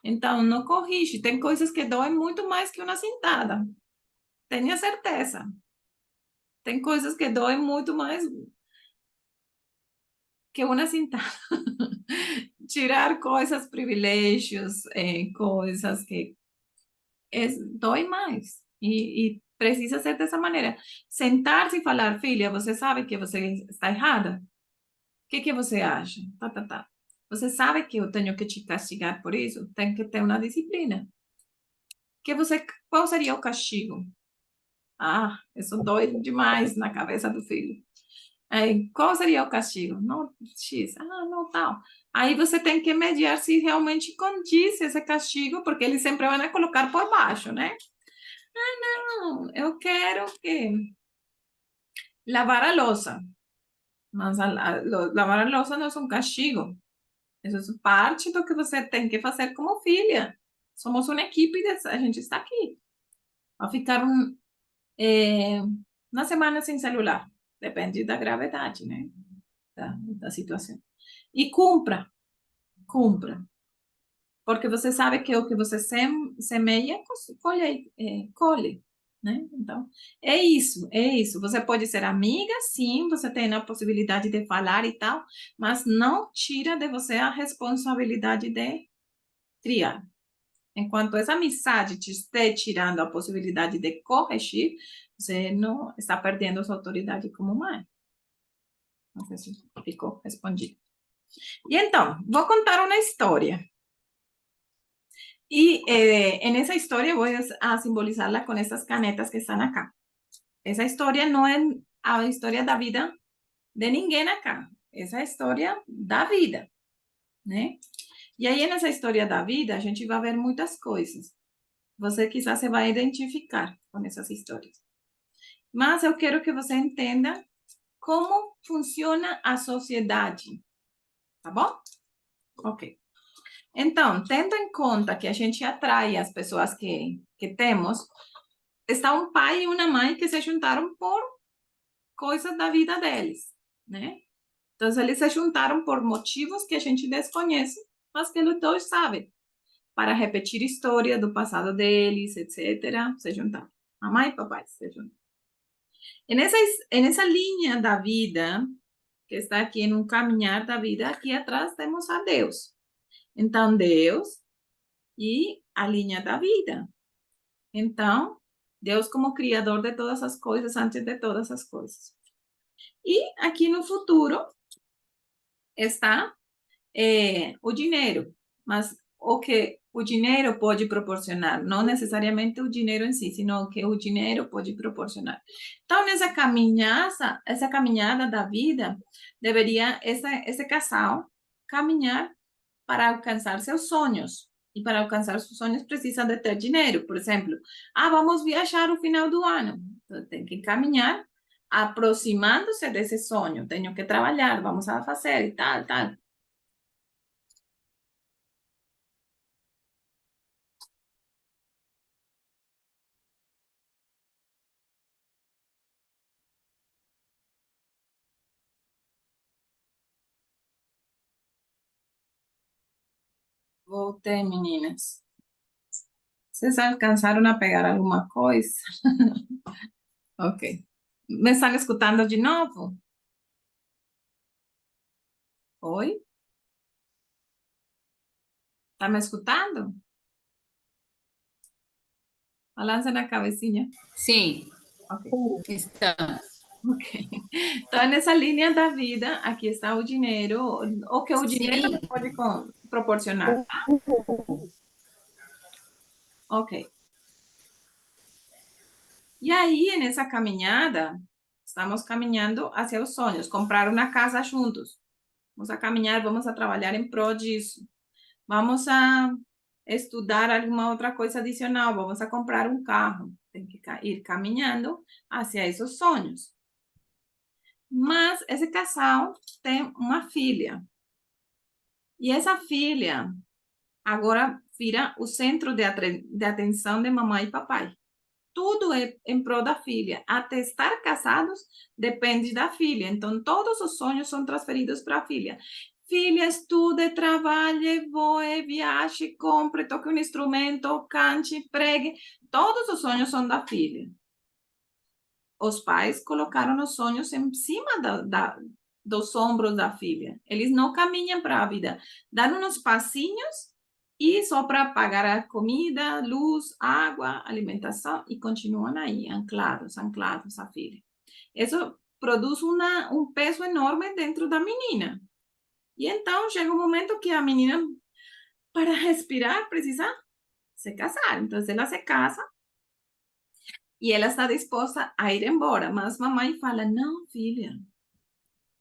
Então, não corrige. Tem coisas que doem muito mais que uma cintada. Tenha certeza. Tem coisas que doem muito mais que uma cintada. tirar coisas, privilégios, coisas que dói mais. E precisa ser dessa maneira. Sentar-se e falar, filha, você sabe que você está errada? O que você acha? Tá, tá, tá. Você sabe que eu tenho que te castigar por isso? Tem que ter uma disciplina. Qual seria o castigo? Ah, isso dói demais na cabeça do filho. Qual seria o castigo? Não, X. Ah, não, tal. Aí você tem que mediar se realmente condiz esse castigo, porque eles sempre vão colocar por baixo, né? Não, eu quero que lavar a louça. Mas lavar a louça não é um castigo. Isso é parte do que você tem que fazer como filha. Somos uma equipe, a gente está aqui. Vai ficar uma semana sem celular. Depende da gravidade, né? Da situação. E cumpra. Porque você sabe que o que você semeia, colhe, né? Então, é isso. Você pode ser amiga, sim, você tem a possibilidade de falar e tal, mas não tira de você a responsabilidade de criar. Enquanto essa amizade te estiver tirando a possibilidade de corrigir, você não está perdendo sua autoridade como mãe. Não sei se ficou respondido. E então, vou contar uma história. Y en esa historia voy a simbolizarla con estas canetas que están acá. Esa historia no es la historia da vida de ninguém acá. Essa história da vida, né? E aí, nessa história da vida, a gente vai ver muitas coisas. Você quizás se vai identificar com essas histórias. Mas eu quero que você entenda como funciona a sociedade. Tá bom? Ok. Então, tendo em conta que a gente atrai as pessoas que temos, está um pai e uma mãe que se juntaram por coisas da vida deles, né? Então, eles se juntaram por motivos que a gente desconhece, mas que os dois sabem, para repetir história do passado deles, etc. Se juntaram. Mamãe e papai se juntaram. Nessa linha da vida, que está aqui em um caminhar da vida, aqui atrás temos a Deus. Então, Deus e a linha da vida. Então, Deus como criador de todas as coisas, antes de todas as coisas. E aqui no futuro está o dinheiro, mas o que o dinheiro pode proporcionar, não necessariamente o dinheiro em si, sino o que o dinheiro pode proporcionar. Então, essa caminhada da vida, deveria esse casal caminhar para alcançar seus sonhos. E para alcançar seus sonhos precisa de ter dinheiro. Por exemplo, vamos viajar no final do ano. Então, tem que caminhar aproximando-se desse sonho. Tenho que trabalhar, vamos a fazer e tal, tal. Voltei, meninas. Vocês alcançaram a pegar alguma coisa? Ok. Me estão escutando de novo? Oi? Está me escutando? Balança na cabecinha. Sim, Ok. estamos. Ok. Então, nessa linha da vida, aqui está o dinheiro, o que o dinheiro Sim. pode proporcionar. Ok. E aí, nessa caminhada, estamos caminhando hacia os sonhos, comprar uma casa juntos. Vamos a caminhar, vamos a trabalhar em prol disso. Vamos a estudar alguma outra coisa adicional, vamos a comprar um carro. Tem que ir caminhando hacia esses sonhos. Mas esse casal tem uma filha. E essa filha agora vira o centro de atenção de mamãe e papai. Tudo é em prol da filha. Até estar casados depende da filha. Então, todos os sonhos são transferidos para a filha. Filha, estude, trabalhe, voe, viaje, compre, toque um instrumento, cante, pregue. Todos os sonhos são da filha. Os pais colocaram os sonhos em cima dos ombros da filha. Eles não caminham para a vida. Dão uns passinhos e só para pagar a comida, luz, água, alimentação e continuam aí, anclados à filha. Isso produz um peso enorme dentro da menina. E então chega um momento que a menina, para respirar, precisa se casar. Então ela se casa e ela está disposta a ir embora. Mas mamãe fala: não, filha,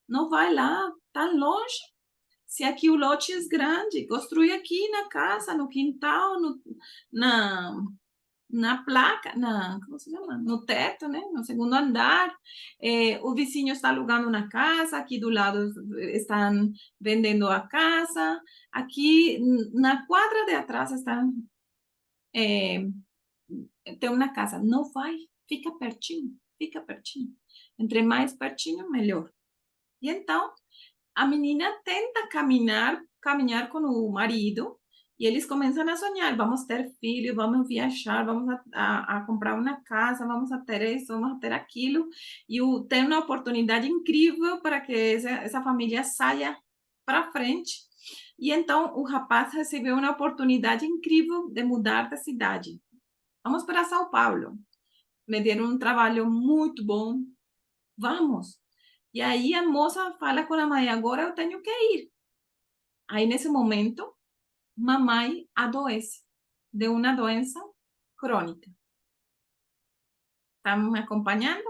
não vai lá, tá longe. Se aqui o lote é grande, construi aqui na casa, no quintal, na placa, como se chama? No teto, né? No segundo andar. O vizinho está alugando uma casa, aqui do lado estão vendendo a casa. Aqui na quadra de atrás tem uma casa. Não vai, fica pertinho, fica pertinho. Entre mais pertinho, melhor. E então, a menina tenta caminhar com o marido, e eles começam a sonhar: vamos ter filho, vamos viajar, vamos a comprar uma casa, vamos a ter isso, vamos a ter aquilo, e tem uma oportunidade incrível para que essa família saia para frente. E então o rapaz recebeu uma oportunidade incrível de mudar de cidade. Vamos para São Paulo. Me deram um trabalho muito bom. Vamos. E aí a moça fala com a mãe: agora eu tenho que ir. Aí nesse momento, mamãe adoece de uma doença crônica. Estão me acompanhando?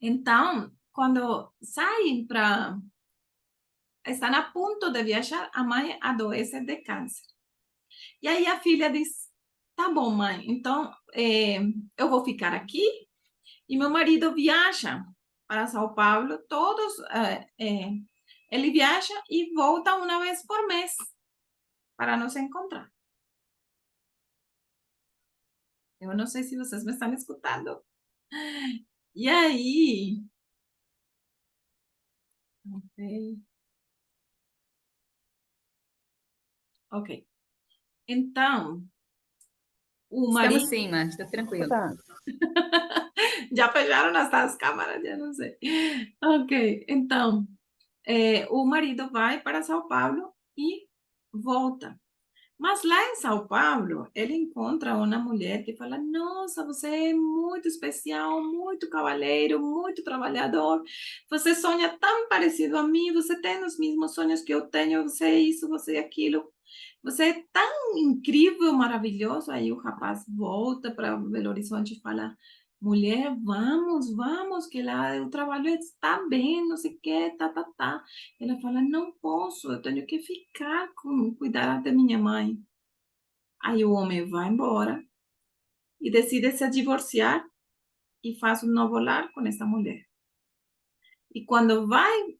Então, quando saem estão a ponto de viajar, a mãe adoece de câncer. E aí a filha diz: tá bom, mãe, então eu vou ficar aqui e meu marido viaja para São Paulo. Ele viaja e volta uma vez por mês para nos encontrar. Eu não sei se vocês me estão escutando. E aí... Ok. Então, o marido... Estamos sim, Márcia, está tranquilo. Tá. Já fecharam as câmeras, já não sei. Ok, então, o marido vai para São Paulo e volta. Mas lá em São Paulo, ele encontra uma mulher que fala: nossa, você é muito especial, muito cavalheiro, muito trabalhador. Você sonha tão parecido a mim, você tem os mesmos sonhos que eu tenho, você é isso, você é aquilo. Você é tão incrível, maravilhoso. Aí o rapaz volta para Belo Horizonte e fala: mulher, vamos, que lá o trabalho está bem, não sei o que, tá. Ela fala: não posso, eu tenho que ficar cuidar da minha mãe. Aí o homem vai embora e decide se divorciar e faz um novo lar com essa mulher. E quando vai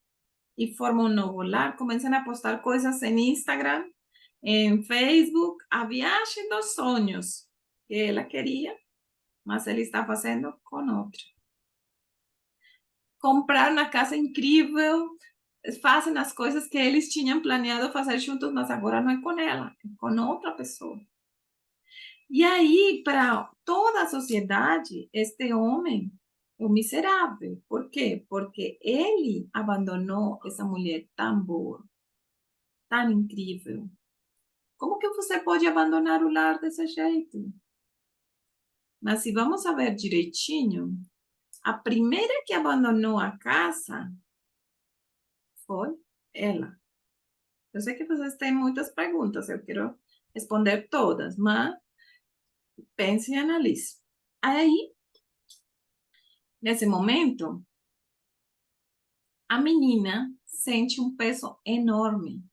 e forma um novo lar, começam a postar coisas em Instagram, em Facebook, a viagem dos sonhos que ela queria, mas ele está fazendo com outro. Comprar uma casa incrível, fazem as coisas que eles tinham planeado fazer juntos, mas agora não é com ela, é com outra pessoa. E aí, para toda a sociedade, este homem é um miserável. Por quê? Porque ele abandonou essa mulher tão boa, tão incrível. Como que você pode abandonar o lar desse jeito? Mas se vamos a ver direitinho, a primeira que abandonou a casa foi ela. Eu sei que vocês têm muitas perguntas, eu quero responder todas, mas pense e analise. Aí, nesse momento, a menina sente um peso enorme.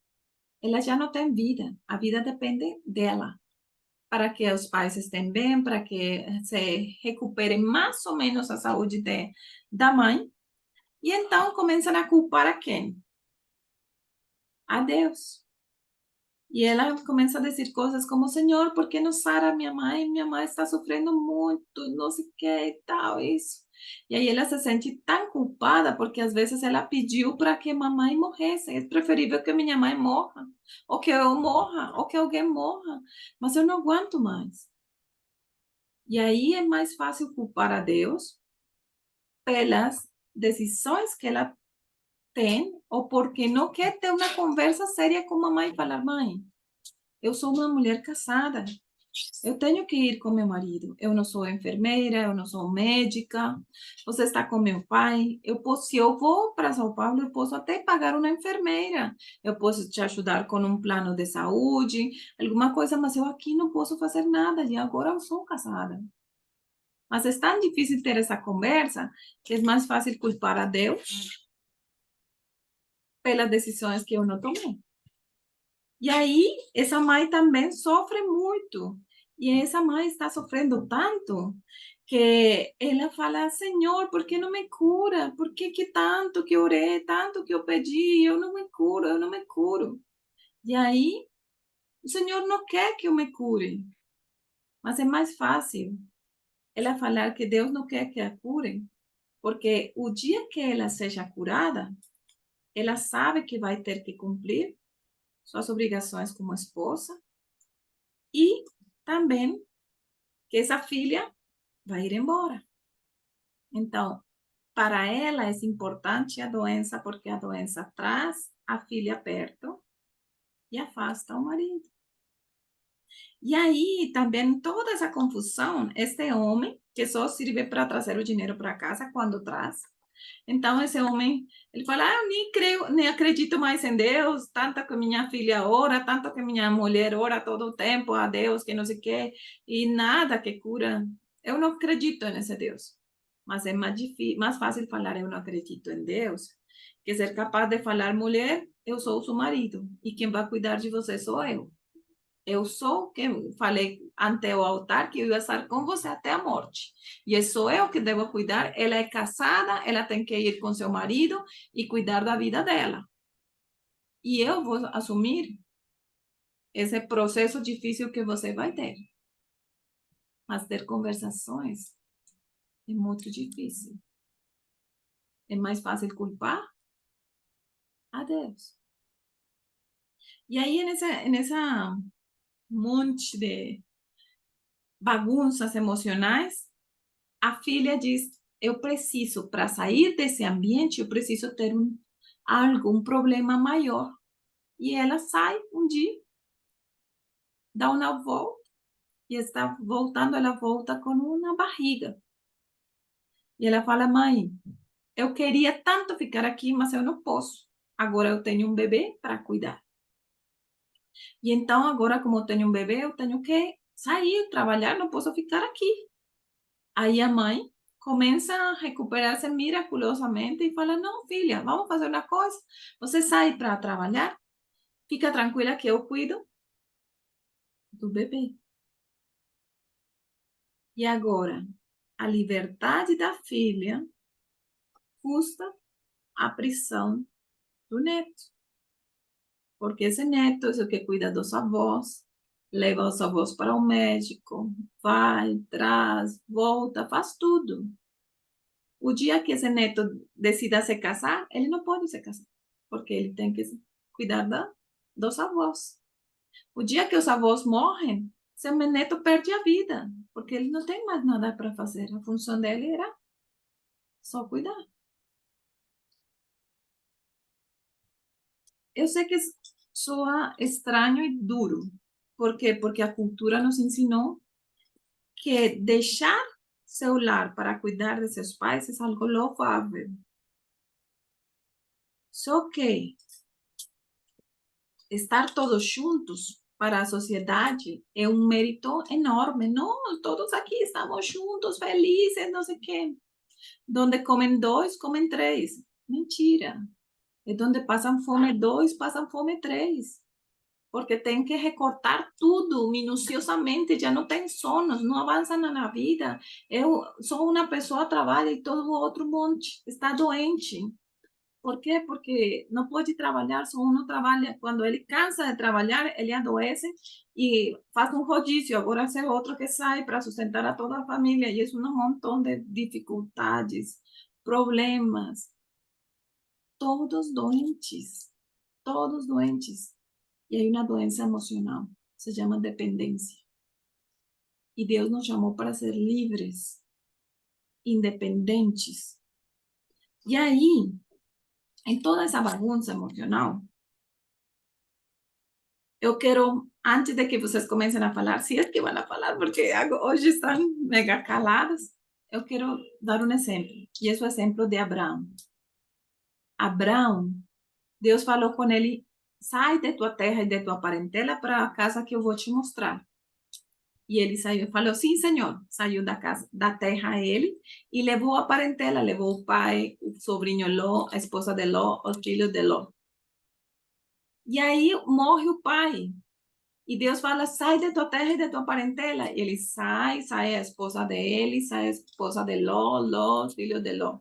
Ela já não tem vida, a vida depende dela. Para que os pais estejam bem, para que se recupere mais ou menos a saúde da mãe. E então começam a culpar a quem? A Deus. E ela começa a dizer coisas como: Senhor, por que não sara minha mãe? Minha mãe está sofrendo muito, não sei o que e tal, isso. E aí ela se sente tão culpada, porque às vezes ela pediu para que mamãe morresse. É preferível que minha mãe morra, ou que eu morra, ou que alguém morra. Mas eu não aguento mais. E aí é mais fácil culpar a Deus pelas decisões que ela tem, ou porque não quer ter uma conversa séria com a mãe e falar, mãe, eu sou uma mulher casada, eu tenho que ir com meu marido, eu não sou enfermeira, eu não sou médica, você está com meu pai, se eu vou para São Paulo, eu posso até pagar uma enfermeira, eu posso te ajudar com um plano de saúde, alguma coisa, mas eu aqui não posso fazer nada, e agora eu sou casada. Mas é tão difícil ter essa conversa, que é mais fácil culpar a Deus pelas decisões que eu não tomei. E aí, essa mãe também sofre muito. E essa mãe está sofrendo tanto que ela fala, Senhor, por que não me cura? Por que tanto que orei, tanto que eu pedi, eu não me curo, eu não me curo. E aí, o Senhor não quer que eu me cure. Mas é mais fácil ela falar que Deus não quer que a cure, porque o dia que ela seja curada, ela sabe que vai ter que cumprir suas obrigações como esposa e também que essa filha vai ir embora. Então, para ela é importante a doença, porque a doença traz a filha perto e afasta o marido. E aí, também, toda essa confusão, este homem, que só serve para trazer o dinheiro para casa quando traz. Então, esse homem, ele fala, eu nem creio, nem acredito mais em Deus, tanto que minha filha ora, tanto que minha mulher ora todo o tempo a Deus, que não sei o quê, e nada que cura. Eu não acredito nesse Deus. Mas é mais difícil, mais fácil falar eu não acredito em Deus, que ser capaz de falar, mulher, eu sou o seu marido, e quem vai cuidar de você sou eu. Eu sou quem falei ante o altar que eu ia estar com você até a morte. E sou eu que devo cuidar. Ela é casada, ela tem que ir com seu marido e cuidar da vida dela. E eu vou assumir esse processo difícil que você vai ter. Mas ter conversações é muito difícil. É mais fácil culpar a Deus. E aí, nessa monte de bagunças emocionais, a filha diz, eu preciso, para sair desse ambiente, eu preciso ter um problema maior. E ela sai um dia, dá uma volta, e está voltando, ela volta com uma barriga. E ela fala, mãe, eu queria tanto ficar aqui, mas eu não posso. Agora eu tenho um bebê para cuidar. E então, agora, como eu tenho um bebê, eu tenho que sair, trabalhar, não posso ficar aqui. Aí a mãe começa a recuperar-se miraculosamente e fala, não, filha, vamos fazer uma coisa. Você sai para trabalhar, fica tranquila que eu cuido do bebê. E agora, a liberdade da filha custa a prisão do neto. Porque esse neto é o que cuida dos avós, leva os avós para o médico, vai, traz, volta, faz tudo. O dia que esse neto decida se casar, ele não pode se casar, porque ele tem que cuidar dos avós. O dia que os avós morrem, seu neto perde a vida, porque ele não tem mais nada para fazer. A função dele era só cuidar. Eu sei que soa estranho e duro. Por quê? Porque a cultura nos ensinou que deixar seu lar para cuidar de seus pais é algo louvável. Só que estar todos juntos para a sociedade é um mérito enorme. Não, todos aqui estamos juntos, felizes, não sei o quê. Donde comem dois, comem três. Mentira. É donde passam fome dois, passam fome três. Porque tem que recortar tudo minuciosamente, já não tem sonos, não avança na vida. Eu sou uma pessoa, trabalha e todo o outro monte está doente. Por quê? Porque não pode trabalhar, só um trabalha. Quando ele cansa de trabalhar, ele adoece e faz um rodízio. Agora é outro que sai para sustentar a toda a família. E isso é um montão de dificuldades, problemas. Todos doentes. Todos doentes. E aí uma doença emocional. Se chama dependência. E Deus nos chamou para ser livres, independentes. E aí, em toda essa bagunça emocional, eu quero, antes de que vocês comecem a falar, se é que vão a falar, porque hoje estão mega calados, eu quero dar um exemplo, e esse é o exemplo de Abraão. Abraão, Deus falou com ele, sai de tua terra e de tua parentela para a casa que eu vou te mostrar. E ele saiu, falou, sim, senhor. Saiu da casa, da terra ele, e levou a parentela, levou o pai, o sobrinho Ló, a esposa de Ló, os filhos de Ló. E aí morre o pai. E Deus fala, sai de tua terra e de tua parentela. E ele sai, sai a esposa dele, sai a esposa de Ló, Ló, os filhos de Ló.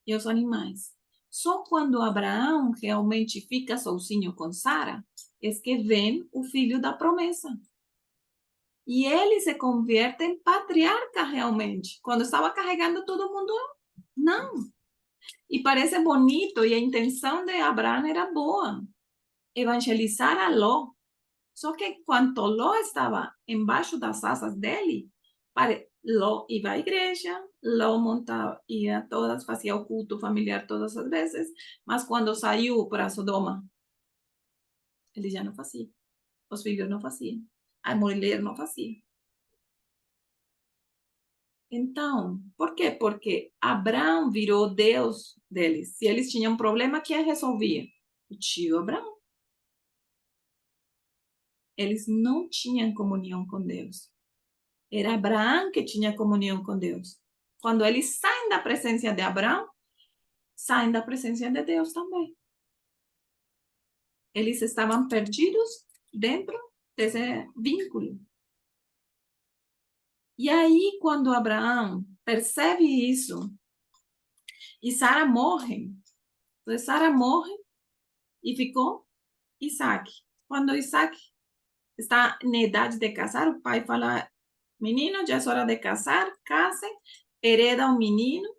E os animais. Só quando Abraão realmente fica sozinho com Sara, é que vem o filho da promessa. E ele se convierte em patriarca realmente. Quando estava carregando todo mundo, não. E parece bonito, e a intenção de Abraão era boa. Evangelizar a Ló. Só que quando Ló estava embaixo das asas dele, Ló ia à igreja, Ló montava, ia todas, fazia o culto familiar todas as vezes, mas quando saiu para Sodoma, ele já não fazia. Os filhos não faziam. A mulher não fazia. Então, por quê? Porque Abraão virou Deus deles. Se eles tinham um problema, quem resolvia? O tio Abraão. Eles não tinham comunhão com Deus. Era Abraão que tinha comunhão com Deus. Quando eles saem da presença de Abraão, saem da presença de Deus também. Eles estavam perdidos dentro desse vínculo. E aí, quando Abraão percebe isso, e Sara morre, então Sara morre e ficou Isaac. Quando Isaac está na idade de casar, o pai fala, menino, já é hora de casar, casem, hereda um menino,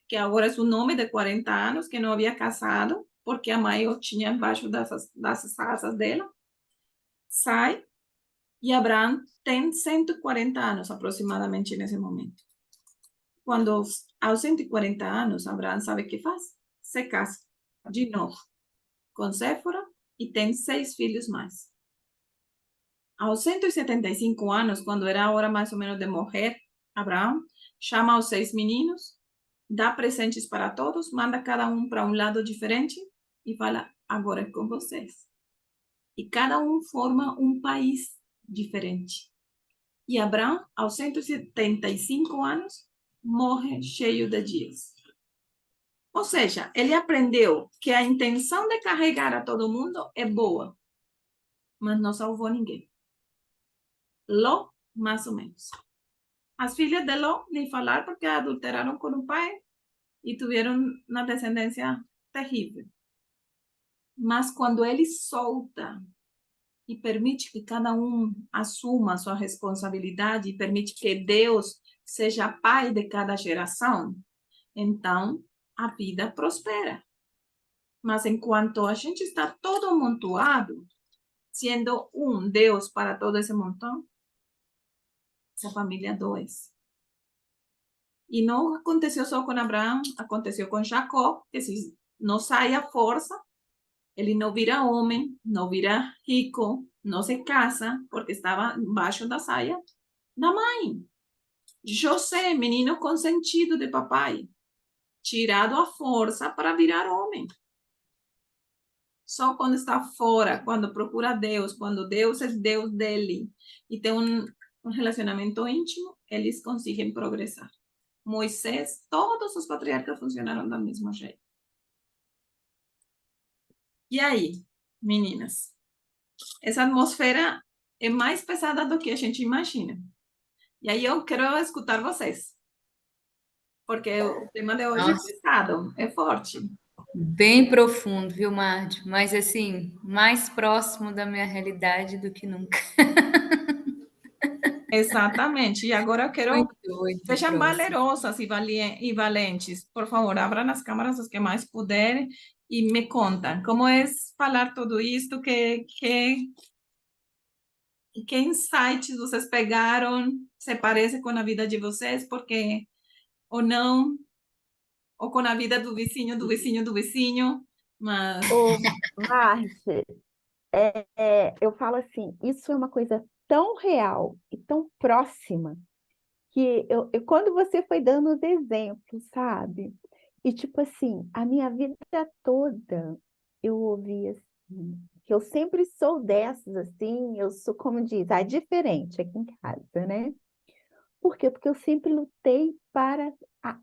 que agora é o nome de 40 anos, que não havia casado, porque a mãe o tinha embaixo das asas dela, sai, e Abraão tem 140 anos aproximadamente nesse momento. Quando aos 140 anos, Abraão sabe o que faz? Se casa de novo com Séfora e tem 6 filhos mais. Aos 175 anos, quando era a hora mais ou menos de morrer, Abraão chama os 6 meninos, dá presentes para todos, manda cada um para um lado diferente e fala, agora é com vocês. E cada um forma um país diferente. E Abraão, aos 175 anos, morre cheio de dias. Ou seja, ele aprendeu que a intenção de carregar a todo mundo é boa, mas não salvou ninguém. Ló, mais ou menos. As filhas de Ló, nem falar, porque adulteraram com o pai e tiveram uma descendência terrível. Mas quando ele solta e permite que cada um assuma a sua responsabilidade e permite que Deus seja pai de cada geração, então a vida prospera. Mas enquanto a gente está todo amontoado, sendo um Deus para todo esse montão, essa família adoece. E não aconteceu só com Abraão, aconteceu com Jacó, que se não sai a força, ele não vira homem, não vira rico, não se casa, porque estava embaixo da saia da mãe. José, menino consentido de papai, tirado à força para virar homem. Só quando está fora, quando procura Deus, quando Deus é Deus dele e tem um relacionamento íntimo, eles conseguem progressar. Moisés, todos os patriarcas funcionaram do mesmo jeito. E aí, meninas? Essa atmosfera é mais pesada do que a gente imagina. E aí eu quero escutar vocês. Porque o tema de hoje é pesado, é forte. Bem profundo, viu, Mardi? Mas assim, mais próximo da minha realidade do que nunca. Exatamente. E agora eu quero Muito sejam próximo. valerosas e valentes. Por favor, abram as câmeras os que mais puderem e me contam como é falar tudo isto, que insights vocês pegaram, se parece com a vida de vocês, porque ou não, ou com a vida do vizinho, do vizinho, do vizinho, mas Ô, Márcia, eu falo assim, isso é uma coisa tão real e tão próxima que quando você foi dando os exemplos, sabe? E tipo assim, a minha vida toda eu ouvi assim, que eu sempre sou dessas assim, eu sou, como diz, a diferente aqui em casa, né? Por quê? Porque eu sempre lutei para a-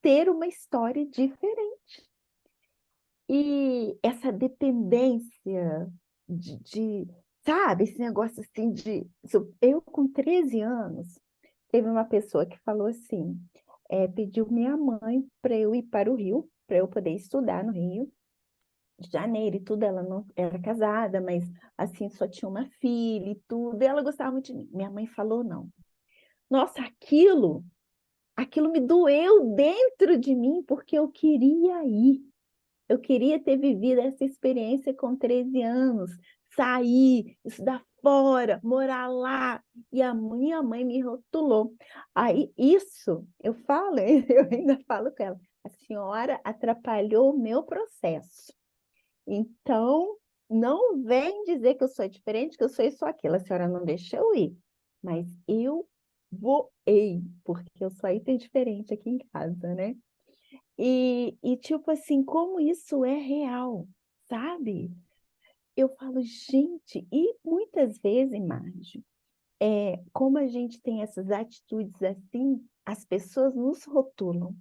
ter uma história diferente. E essa dependência sabe, esse negócio assim de. Eu, com 13 anos, teve uma pessoa que falou assim: pediu minha mãe para eu ir para o Rio, para eu poder estudar no Rio de Janeiro e tudo. Ela não era casada, mas assim, só tinha uma filha e tudo. E ela gostava muito de mim. Minha mãe falou não. Nossa, aquilo me doeu dentro de mim, porque eu queria ir. Eu queria ter vivido essa experiência com 13 anos, sair, estudar fora, morar lá. E a minha mãe me rotulou. Aí, isso, eu falo, eu ainda falo com ela, a senhora atrapalhou o meu processo. Então, não vem dizer que eu sou diferente, que eu sou isso ou aquilo. A senhora não deixa eu ir. Mas eu voei, porque eu sou item diferente aqui em casa, né? E tipo assim, como isso é real, sabe? Eu falo, gente, e muitas vezes, Márcio, como a gente tem essas atitudes assim, as pessoas nos rotulam.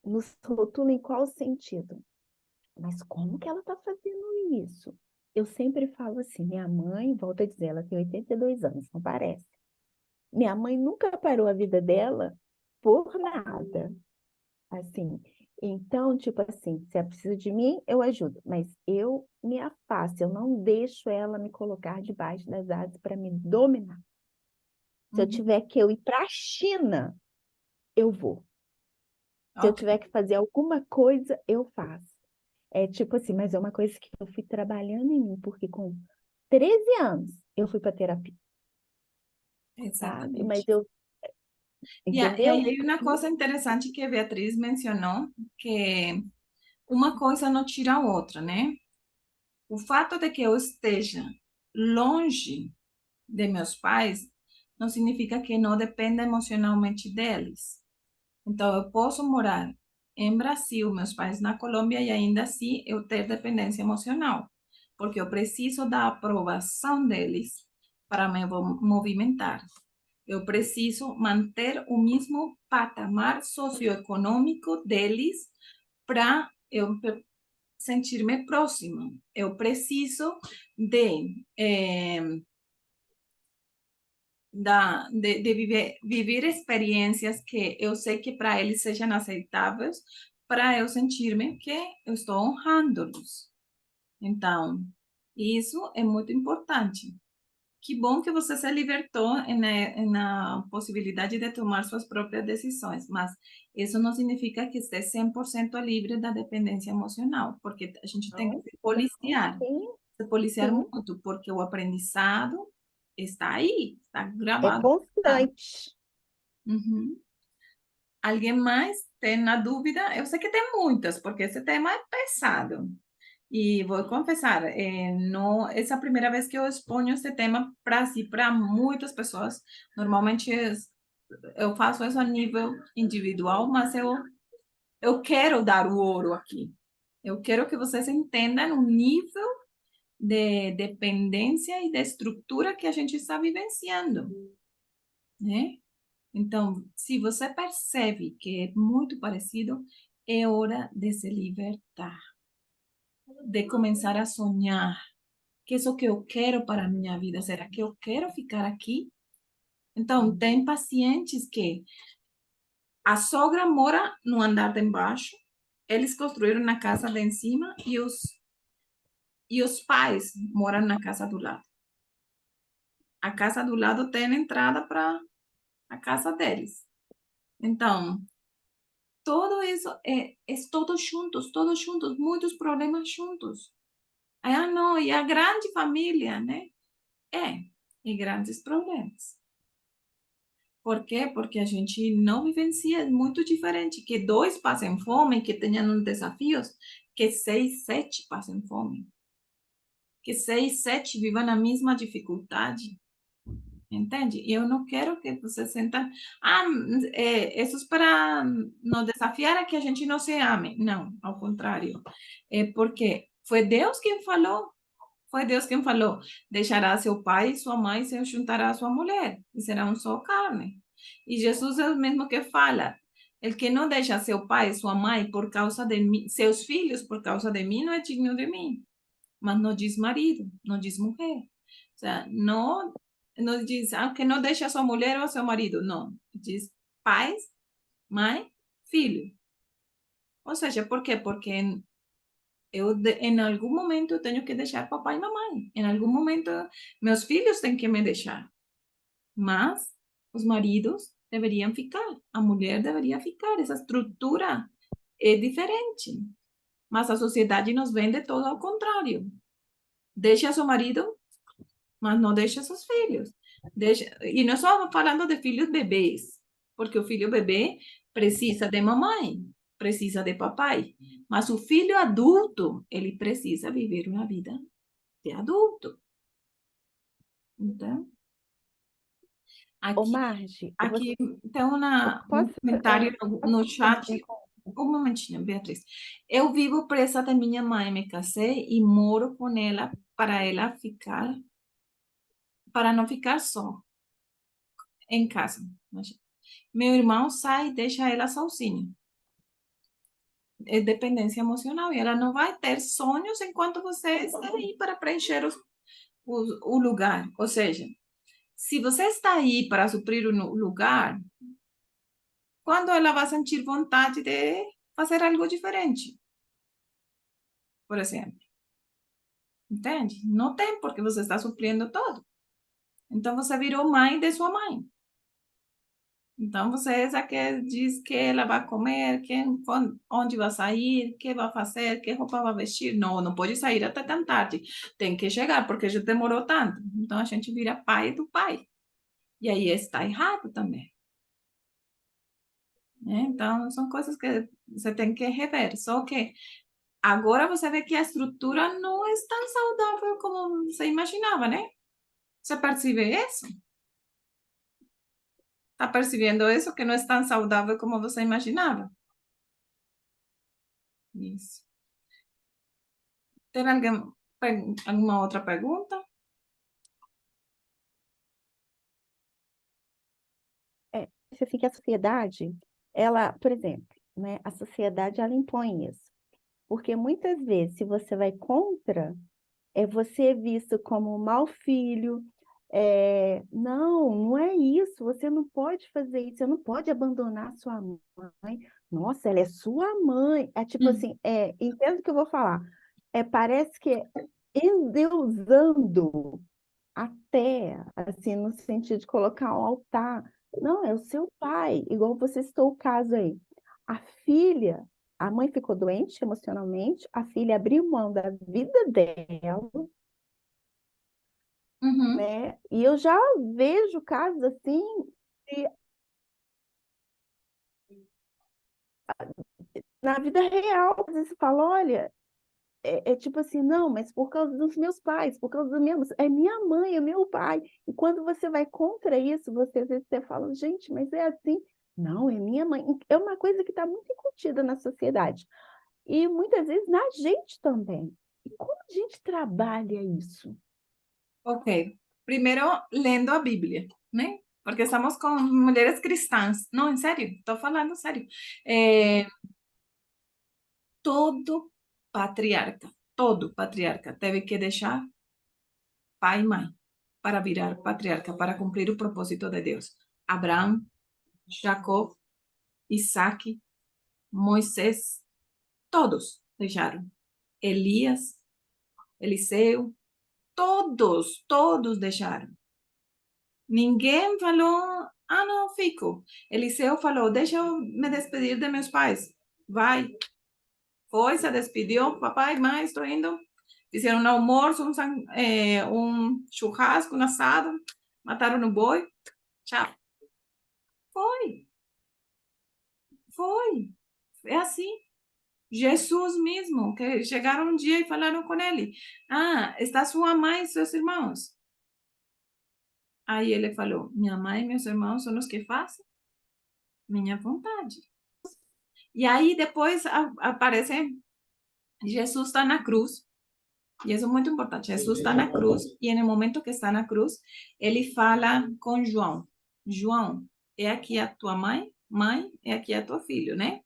Nos rotulam em qual sentido? Mas como que ela está fazendo isso? Eu sempre falo assim, minha mãe, volto a dizer, ela tem 82 anos, não parece. Minha mãe nunca parou a vida dela por nada. Assim, então, tipo assim, se ela precisa de mim, eu ajudo, mas eu me afasto, eu não deixo ela me colocar debaixo das asas para me dominar. Se eu uhum, tiver que eu ir para a China, eu vou. Se eu ok. tiver que fazer alguma coisa, eu faço. É tipo assim, mas é uma coisa que eu fui trabalhando em mim, porque com 13 anos eu fui para terapia, sabe? Mas Exatamente. eu, E aí entendeu? hay uma coisa interessante que a Beatriz mencionou, que uma coisa não tira a outra, né? O fato de que eu esteja longe de meus pais não significa que não dependa emocionalmente deles. Então, eu posso morar em Brasil, meus pais na Colômbia e ainda assim eu ter dependência emocional, porque eu preciso da aprovação deles para me movimentar. Eu preciso manter o mesmo patamar socioeconômico deles para eu sentir-me próxima. Eu preciso de viver experiências que eu sei que para eles sejam aceitáveis, para eu sentir-me que eu estou honrando-los. Então, isso é muito importante. Que bom que você se libertou na possibilidade de tomar suas próprias decisões, mas isso não significa que esteja 100% livre da dependência emocional, porque a gente tem que Não, não, sim, se policiar sim. muito, porque o aprendizado está aí, está É gravado. Tá? constante. Uhum. Alguém mais tem na dúvida? Eu sei que tem muitas, porque esse tema é pesado. E vou confessar, não, essa é a primeira vez que eu exponho esse tema para si, para muitas pessoas. Normalmente eu faço isso a nível individual, mas eu quero dar o ouro aqui. Eu quero que vocês entendam o nível de dependência e de estrutura que a gente está vivenciando, né? Então, se você percebe que é muito parecido, é hora de se libertar, de começar a sonhar. Que é isso que eu quero para a minha vida? Será que eu quero ficar aqui? Então, tem pacientes que a sogra mora no andar de embaixo, eles construíram na casa de em cima e os pais moram na casa do lado. A casa do lado tem entrada para a casa deles. Então, tudo isso é todos juntos, muitos problemas juntos. Ah, não, e a grande família, né? E grandes problemas. Por quê? Porque a gente não vivencia, é muito diferente que dois passem fome, que tenham desafios, que 6, 7 passem fome. Que 6, 7 vivam na mesma dificuldade. Entende? Eu não quero que você senta. Isso é para nos desafiar a que a gente não se ame. Não, ao contrário. É porque foi Deus quem falou. Foi Deus quem falou: deixará seu pai e sua mãe, se juntará a sua mulher, e será um só carne. E Jesus é o mesmo que fala: el que não deixa seu pai e sua mãe por causa de mim, seus filhos por causa de mim, não é digno de mim. Mas não diz marido, não diz mulher. O sea, não diz que não deixa a sua mulher ou seu marido, não. Diz pais, mãe, filho. Ou seja, por quê? Porque em algum momento eu tenho que deixar papai e mamãe. Em algum momento meus filhos têm que me deixar. Mas os maridos deveriam ficar, a mulher deveria ficar. Essa estrutura é diferente. Mas a sociedade nos vende todo ao contrário. Deixa seu marido, mas não deixa seus filhos. E nós estamos falando de filhos bebês, porque o filho bebê precisa de mamãe, precisa de papai. Mas o filho adulto, ele precisa viver uma vida de adulto. Então, Ô, aqui, Marge, aqui tem eu um posso, comentário no posso chat. Um momentinho, Beatriz. Eu vivo presa de minha mãe, me casei e moro com ela para não ficar só em casa. Meu irmão sai e deixa ela sozinha. É dependência emocional e ela não vai ter sonhos enquanto você está aí para preencher o lugar. Ou seja, se você está aí para suprir o lugar, quando ela vai sentir vontade de fazer algo diferente, por exemplo. Entende? Não tem, porque você está suprindo todo. Então, você virou mãe de sua mãe. Então, você é essa que diz que ela vai comer, onde vai sair, o que vai fazer, que roupa vai vestir. Não, não pode sair até tão tarde. Tem que chegar, porque já demorou tanto. Então, a gente vira pai do pai. E aí está errado também. Né? Então, são coisas que você tem que rever. Só que agora você vê que a estrutura não é tão saudável como você imaginava, né? Você percebe isso? Está percebendo isso? Que não é tão saudável como você imaginava? Isso. Tem alguma outra pergunta? assim que a sociedade, ela, por exemplo, né, a sociedade ela impõe isso. Porque muitas vezes, se você vai contra, você é visto como um mau filho. Não, não é isso. Você não pode fazer isso. Você não pode abandonar sua mãe. Nossa, ela é sua mãe. É tipo assim, entendo o que eu vou falar. Parece que é endeusando até, assim, no sentido de colocar um altar. Não, é o seu pai, igual você citou o caso aí. A filha, a mãe ficou doente emocionalmente, a filha abriu mão da vida dela, Uhum. né? E eu já vejo casos assim, de, na vida real, às vezes você fala, olha, tipo assim, não, mas por causa dos meus pais, por causa do meu, é minha mãe, é meu pai. E quando você vai contra isso, você às vezes você fala, gente, mas é assim. Não, é minha mãe. É uma coisa que está muito incutida na sociedade. E muitas vezes na gente também. E como a gente trabalha isso? Ok. Primeiro, lendo a Bíblia, né? Porque estamos com mulheres cristãs. Não, em sério, estou falando sério. Todo patriarca teve que deixar pai e mãe para virar patriarca, para cumprir o propósito de Deus. Abraão, Jacó, Isaac, Moisés, todos deixaram. Elias, Eliseu, todos deixaram. Ninguém falou, não, fico. Eliseu falou, deixa eu me despedir de meus pais. Vai. Foi, se despediu, papai, mãe, estou indo. Fizeram um almoço, um churrasco, um assado, mataram o boi. Tchau. Foi. É assim. Jesus mesmo, que chegaram um dia e falaram com ele: Ah, está sua mãe e seus irmãos. Aí ele falou: Minha mãe e meus irmãos são os que fazem minha vontade. E aí depois aparece Jesus está na cruz. E isso é muito importante. Jesus está na cruz e no momento que está na cruz, ele fala com João: João, é aqui a tua mãe, mãe, é aqui a tua filho, né?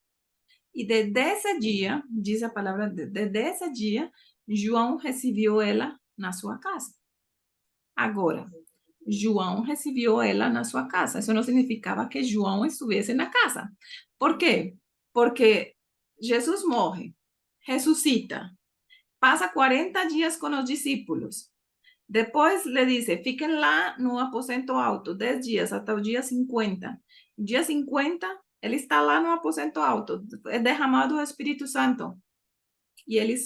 E desde esse dia, diz a palavra, desde esse dia, João recebeu ela na sua casa. Agora, João recebeu ela na sua casa. Isso não significava que João estivesse na casa. Por quê? Porque Jesus morre, ressuscita, passa 40 dias com os discípulos. Depois le dice, fiquem lá no aposento alto, 10 dias, até o dia 50. Dia 50, ele está lá no aposento alto, é derramado o Espírito Santo. E eles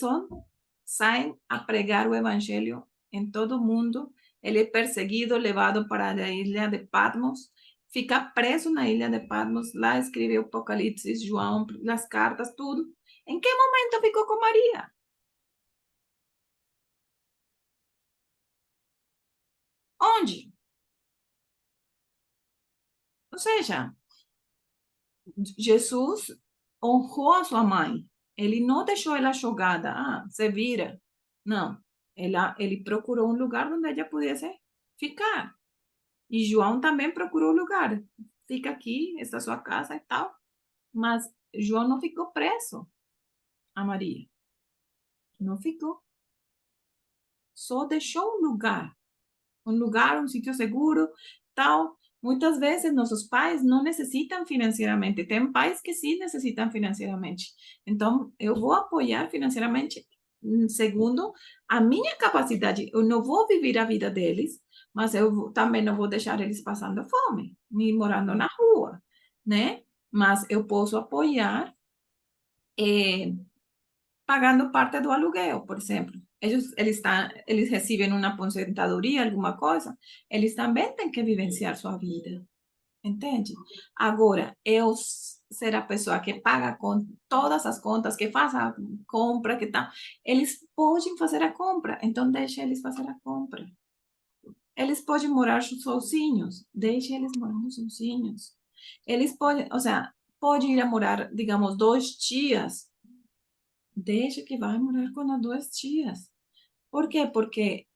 saem a pregar o evangelho em todo o mundo. Ele é perseguido, levado para a ilha de Patmos, fica preso na ilha de Patmos, lá escreve o Apocalipse, João, as cartas, tudo. Em que momento ficou com Maria? Onde? Ou seja, Jesus honrou a sua mãe. Ele não deixou ela jogada. Ah, se vira. Não. Ele procurou um lugar onde ela pudesse ficar. E João também procurou um lugar. Fica aqui, esta é a sua casa e tal. Mas João não ficou preso a Maria. Não ficou. Só deixou um lugar, um sítio seguro, tal. Muitas vezes nossos pais não necessitam financeiramente. Tem pais que sim necessitam financeiramente. Então, eu vou apoiar financeiramente segundo a minha capacidade. Eu não vou viver a vida deles, mas também não vou deixar eles passando fome, nem morando na rua, né? Mas eu posso apoiar pagando parte do aluguel, por exemplo. Eles recebem uma aposentadoria, alguma coisa, eles também têm que vivenciar sua vida, entende? Agora, eu ser a pessoa que paga com todas as contas, que faz a compra, que tal, eles podem fazer a compra, então deixe eles fazer a compra. Eles podem morar sozinhos, deixe eles morando sozinhos. Eles podem, ou seja, pode ir a morar, digamos, 2 dias, deixa que vai morar com as 2 tias. Por quê? Porque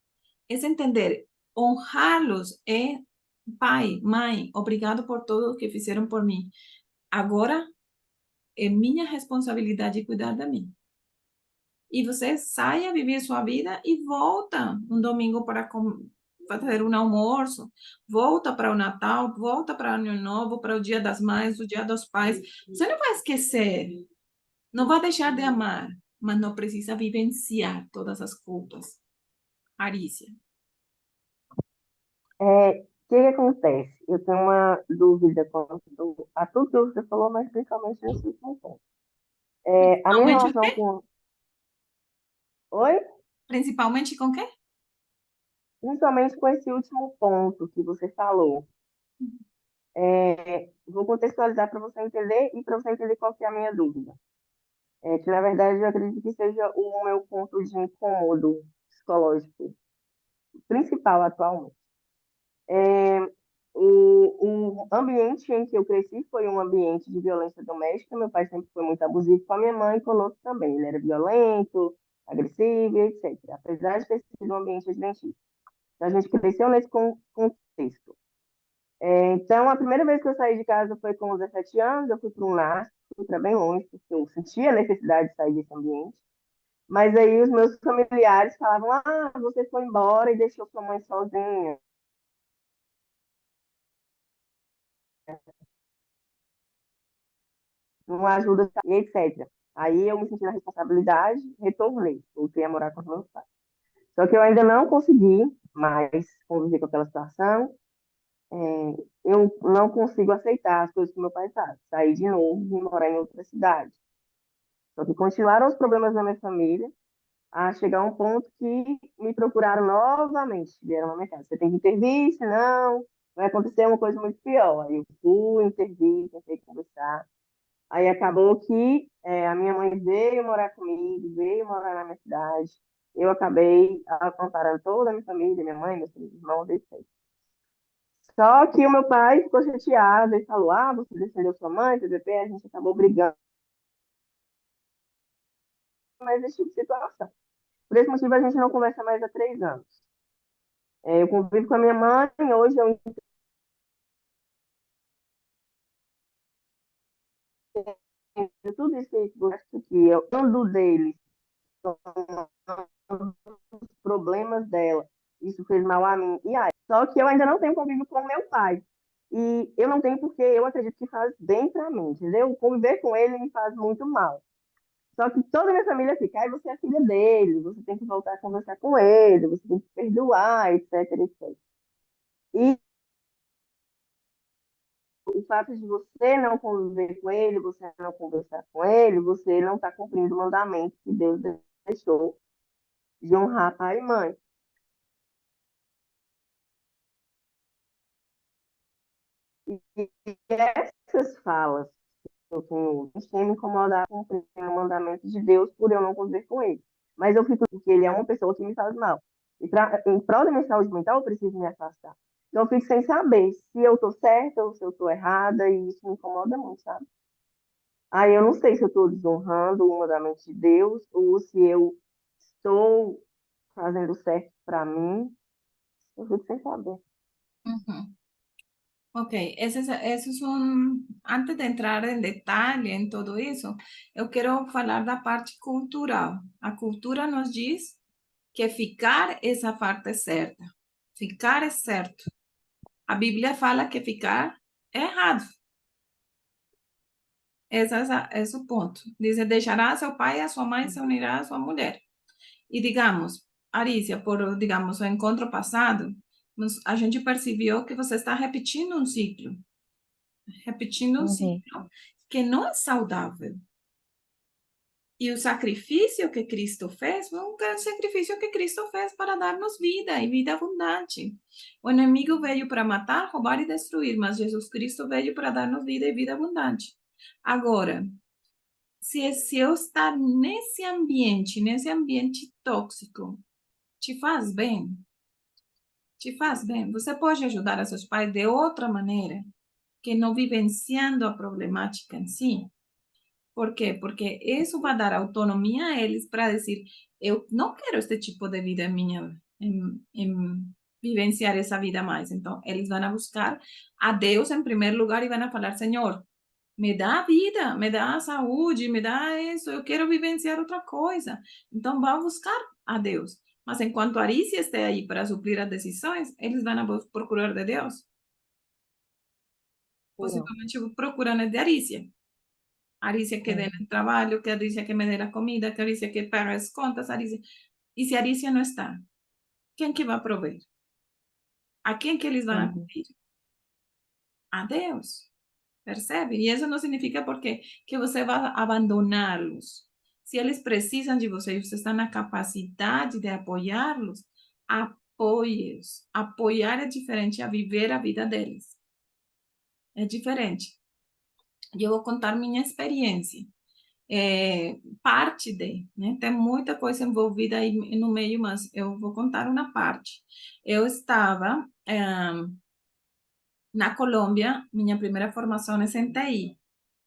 é entender, honrá-los é, pai, mãe, obrigado por tudo que fizeram por mim. Agora é minha responsabilidade cuidar de mim. E você sai a viver sua vida e volta um domingo para fazer um almoço, volta para o Natal, volta para o Ano Novo, para o Dia das Mães, o Dia dos Pais. Você não vai esquecer, não vai deixar de amar, mas não precisa vivenciar todas as culpas. Arícia. O que acontece? Eu tenho uma dúvida quanto a tudo que você falou, mas principalmente nesse último ponto. A minha Principalmente o relação quê? com... Oi? Principalmente com o quê? Principalmente com esse último ponto que você falou. Vou contextualizar para você entender e para você entender qual que é a minha dúvida. Que, na verdade, eu acredito que seja o meu ponto de incômodo psicológico principal atualmente. O ambiente em que eu cresci foi um ambiente de violência doméstica. Meu pai sempre foi muito abusivo com a minha mãe e conosco também. Ele era violento, agressivo, etc. Apesar de ter sido um ambiente adventista. Então, a gente cresceu nesse contexto. Então, a primeira vez que eu saí de casa foi com 17 anos. Eu fui para um lar, fui para bem longe, porque eu sentia a necessidade de sair desse ambiente. Mas aí os meus familiares falavam: Ah, você foi embora e deixou sua mãe sozinha. Não ajuda, e etc. Aí eu me senti na responsabilidade, retornei, voltei a morar com os meus pais. Só que eu ainda não consegui mais conviver com aquela situação. Eu não consigo aceitar as coisas que meu pai faz, sair de novo e morar em outra cidade. Só que continuaram os problemas na minha família, a chegar a um ponto que me procuraram novamente, vieram na minha casa. Você tem que intervir, senão vai acontecer uma coisa muito pior. Aí eu fui, intervi, tentei conversar. Aí acabou que a minha mãe veio morar comigo, veio morar na minha cidade. Eu acabei comparando toda a minha família, minha mãe, meus filhos, irmãos, etc. Só que o meu pai ficou chateado e falou: Ah, você defendeu sua mãe, PPP, a gente acabou brigando, mas esse tipo de situação. Por esse motivo, a gente não conversa mais há 3 anos. Eu convivo com a minha mãe, hoje eu entendo tudo isso que eu gosto que eu ando deles, são os problemas dela. Isso fez mal a mim e a ela. Só que eu ainda não tenho convívio com meu pai. E eu não tenho porque eu acredito que faz bem para mim, entendeu? Conviver com ele me faz muito mal. Só que toda a minha família fica, aí você é filha dele, você tem que voltar a conversar com ele, você tem que perdoar, etc, etc. E o fato de você não conviver com ele, você não conversar com ele, você não está cumprindo o mandamento que Deus deixou de honrar pai e mãe. E essas falas que eu tenho hoje têm me incomodado cumprindo o mandamento de Deus por eu não conviver com ele. Mas eu fico porque ele é uma pessoa que me faz mal. E em prol da minha saúde mental, eu preciso me afastar. Então, eu fico sem saber se eu estou certa ou se eu estou errada, e isso me incomoda muito, sabe? Aí eu não sei se eu estou desonrando o mandamento de Deus ou se eu estou fazendo certo para mim. Eu fico sem saber. Ujú. Ok, ese es antes de entrar en detalle en todo eso, eu quero falar da parte cultural. A cultura nos diz que ficar é a parte certa. Ficar é certo. A Bíblia fala que ficar é errado. Esse é o ponto. Diz, deixará a seu pai e a sua mãe, se unirá a sua mulher. E digamos, Arícia, por, digamos, o encontro passado, a gente percebeu que você está repetindo um ciclo. Repetindo um Uhum. ciclo que não é saudável. E o sacrifício que Cristo fez foi um sacrifício que Cristo fez para dar-nos vida e vida abundante. O inimigo veio para matar, roubar e destruir, mas Jesus Cristo veio para dar-nos vida e vida abundante. Agora, se eu estar nesse ambiente tóxico, te faz bem? Te faz bem? Você pode ajudar a seus pais de outra maneira, que não vivenciando a problemática em si? Por quê? Porque isso vai dar autonomia a eles para dizer, eu não quero este tipo de vida minha, em vivenciar essa vida mais. Então, eles vão buscar a Deus em primeiro lugar e vão falar, Senhor, me dá vida, me dá saúde, me dá isso, eu quero vivenciar outra coisa. Então, vão buscar a Deus. Mas enquanto a Arícia esteja aí para suprir as decisões, eles vão procurar de Deus. Não. Possivelmente procuram de Arícia. Arícia que dê Uhum. el trabalho, que Arícia que me dê a comida, que Arícia que pague as contas, Arícia. E se Arícia não está, quem que vai prover? A quem que eles vão Uhum. acudir? A Deus. Percebe? E isso não significa porque que você vai abandoná-los. Se eles precisam de você e você está na capacidade de apoiá-los, apoie-os. Apoiar é diferente a viver a vida deles. É diferente. E eu vou contar minha experiência. Parte de, né? Tem muita coisa envolvida aí no meio, mas eu vou contar uma parte. Eu estava na Colômbia, minha primeira formação é em TI.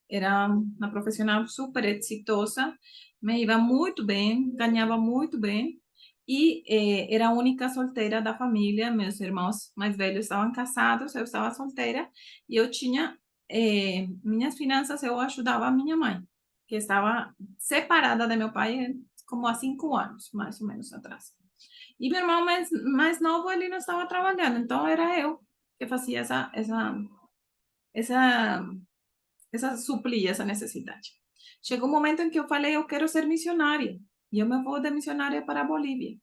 Era uma profissional super exitosa, me ia muito bem, ganhava muito bem, e era a única solteira da família. Meus irmãos mais velhos estavam casados, eu estava solteira, e eu tinha minhas finanças, eu ajudava a minha mãe, que estava separada de meu pai como há 5 anos, mais ou menos atrás. E meu irmão mais novo, ele não estava trabalhando, então era eu que fazia essa suplia essa necessidade. Chegou um momento em que eu falei, eu quero ser missionária. E eu me vou de missionária para a Bolívia.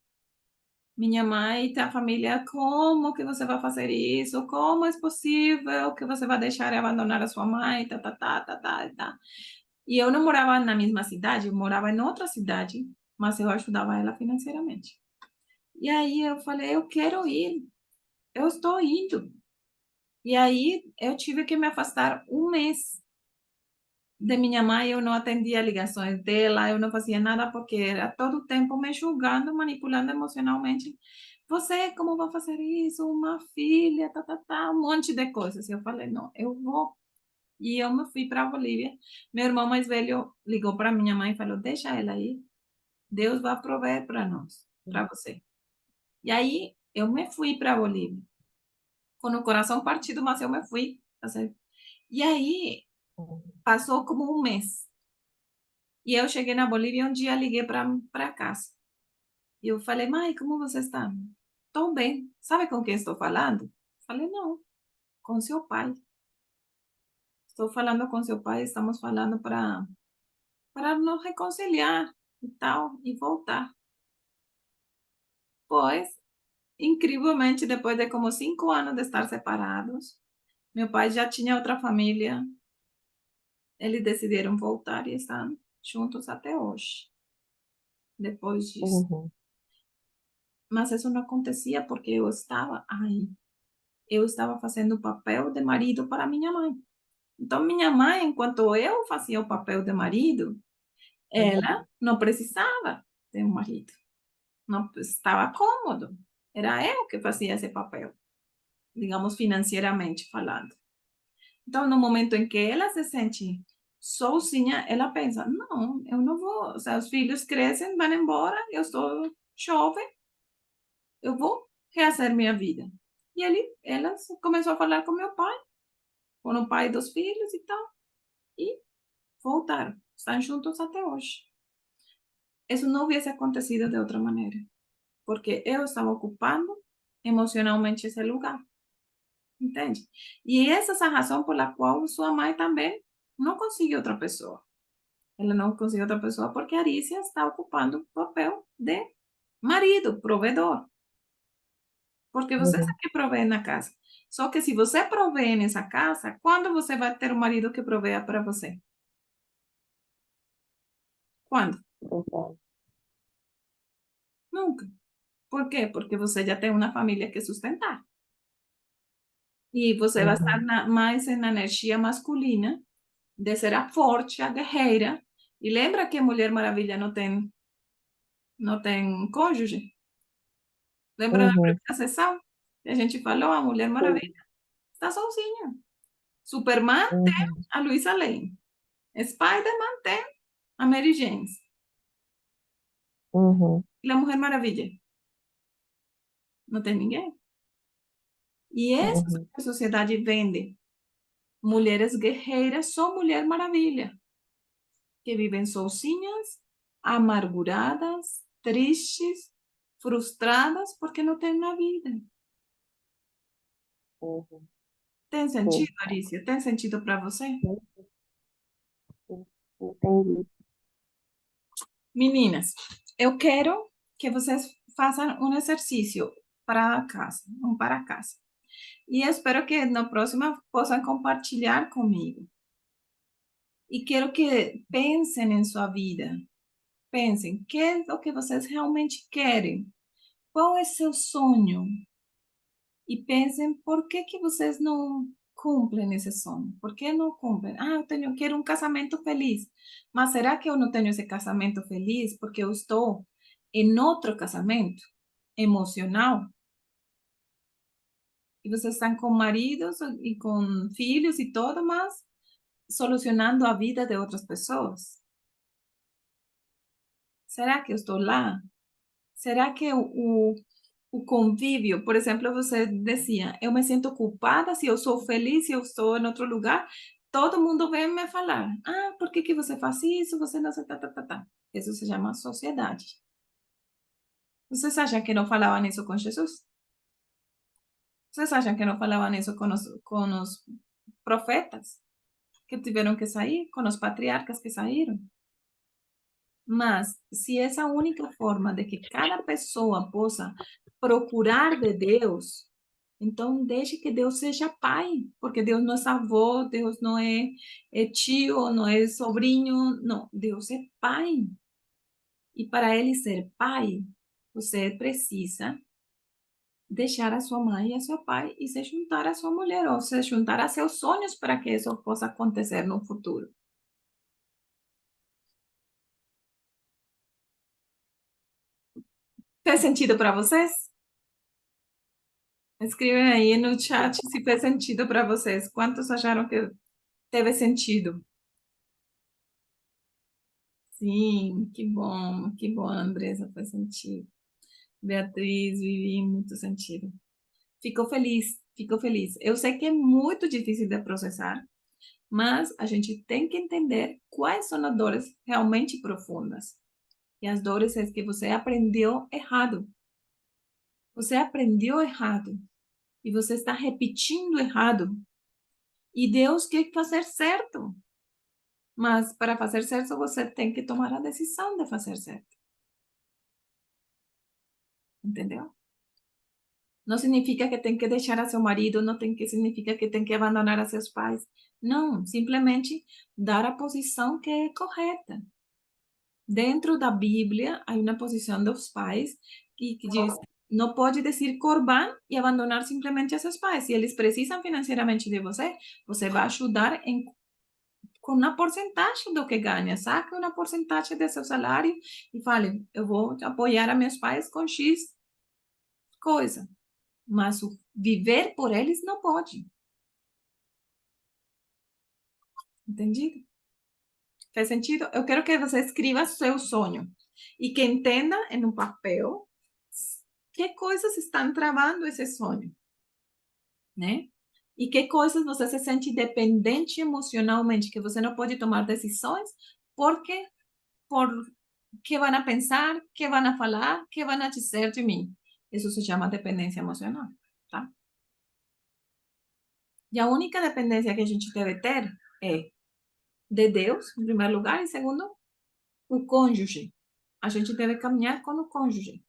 Minha mãe, a família, como que você vai fazer isso? Como é possível que você vai deixar e abandonar a sua mãe? Tá, tá, tá, tá, tá, tá. E eu não morava na mesma cidade, eu morava em outra cidade, mas eu ajudava ela financeiramente. E aí eu falei, eu quero ir, eu estou indo. E aí eu tive que me afastar um mês de minha mãe, eu não atendia ligações dela, eu não fazia nada porque era todo o tempo me julgando, manipulando emocionalmente. Você, como vai fazer isso? Uma filha, um monte de coisas. Eu falei, não, eu vou. E eu me fui para a Bolívia. Meu irmão mais velho ligou para minha mãe e falou, deixa ela aí, Deus vai prover para nós, para você. E aí eu me fui para a Bolívia, com o coração partido, mas eu me fui. Assim. E aí passou como um mês. E eu cheguei na Bolívia um dia liguei para casa. E eu falei, mãe, como você está? Estou bem. Sabe com quem estou falando? Falei, não, com seu pai. Estou falando com seu pai, estamos falando para nos reconciliar e tal, e voltar. Pois, incrivelmente, depois de como 5 anos de estar separados, meu pai já tinha outra família, eles decidiram voltar e estão juntos até hoje, depois disso. Uhum. Mas isso não acontecia porque eu estava aí. Eu estava fazendo o papel de marido para minha mãe. Então, minha mãe, enquanto eu fazia o papel de marido, ela não precisava ter um marido. Não estava cômodo. Era eu que fazia esse papel, digamos, financeiramente falando. Então, no momento em que ela se sente sozinha, ela pensa: não, eu não vou. Os filhos crescem, vão embora, eu sou jovem, eu vou refazer minha vida. E ela começou a falar com meu pai, com o pai dos filhos e tal, e voltaram. Estão juntos até hoje. Isso não hubiese acontecido de outra maneira, porque eu estava ocupando emocionalmente esse lugar, entende? E essa é a razão por la qual sua mãe também não conseguiu outra pessoa. Ela não conseguiu outra pessoa porque a Arícia está ocupando o papel de marido, provedor. Porque você é Uhum. que provee na casa. Só que se você provee nessa casa, quando você vai ter um marido que proveia para você? Quando? Verdade. Nunca. Por quê? Porque você já tem uma família que sustentar. E você vai estar Uhum. mais na energia masculina, de ser a forte, a guerreira. E lembra que a Mulher Maravilha não tem cônjuge? Lembra da Uhum. primeira sessão? Que a gente falou, a Mulher Sim. Maravilha está sozinha. Superman tem Uhum. a Luisa Lane. Spider-Man tem a Mary Jane. Uhum. E a Mulher Maravilha? Não tem ninguém. E essa Uhum. a sociedade vende. Mulheres guerreiras são Mulher Maravilha. Que vivem sozinhas, amarguradas, tristes, frustradas porque não têm na vida. Uhum. Tem Sim. sentido, Arícia? Tem sentido para você? Sim, sim. Entendi. Meninas, eu quero que vocês façam um exercício para casa, um para casa. E eu espero que na próxima possam compartilhar comigo. E quero que pensem em sua vida. Pensem, o que é o que vocês realmente querem? Qual é seu sonho? E pensem por que vocês não cumprem esse sonho? Por que não cumprem? Ah, quero um casamento feliz. Mas será que eu não tenho esse casamento feliz porque eu estou em outro casamento emocional? E vocês estão com maridos e com filhos e tudo, mas solucionando a vida de outras pessoas? Será que eu estou lá? Será que o convívio, por exemplo, você dizia, eu me sinto culpada se eu sou feliz, se eu estou em outro lugar, todo mundo vem me falar, ah, por que que você faz isso? Você não sei, tá. Isso se chama sociedade. Vocês acham que não falavam isso com Jesus? Vocês acham que não falavam isso com os profetas que tiveram que sair, com os patriarcas que saíram? Mas, se essa única forma de que cada pessoa possa procurar de Deus, então deixe que Deus seja pai, porque Deus não é avô, Deus não é tio, não é sobrinho, não, Deus é pai. E para ele ser pai, você precisa deixar a sua mãe e a seu pai e se juntar a sua mulher, ou se juntar a seus sonhos para que isso possa acontecer no futuro. Fez sentido para vocês? Escrevem aí no chat se fez sentido para vocês. Quantos acharam que teve sentido? Sim, que bom, Andressa, faz sentido. Beatriz, Vivi, muito sentido. Fico feliz, fico feliz. Eu sei que é muito difícil de processar, mas a gente tem que entender quais são as dores realmente profundas. E as dores é que você aprendeu errado. Você aprendeu errado. E você está repetindo errado. E Deus quer fazer certo. Mas para fazer certo, você tem que tomar a decisão de fazer certo. Entendeu? Não significa que tem que deixar a seu marido, não tem que significa que tem que abandonar a seus pais. Não, simplesmente dar a posição que é correta. Dentro da Bíblia, há uma posição dos pais que diz, não pode dizer corban e abandonar simplesmente a seus pais. Se eles precisam financeiramente de você, você vai ajudar com uma porcentagem do que ganha. Saque uma porcentagem do seu salário e fale, eu vou apoiar a meus pais com X coisa. Mas o viver por eles não pode. Entendido? Faz sentido? Eu quero que você escreva seu sonho e que entenda em um papel que coisas estão travando esse sonho, né? E que coisas você se sente dependente emocionalmente, que você não pode tomar decisões porque por que vão pensar, que vão falar, que vão dizer de mim. Isso se chama dependência emocional, tá? E a única dependência que a gente deve ter é de Deus, em primeiro lugar, e segundo, o cônjuge. A gente deve caminhar com o cônjuge.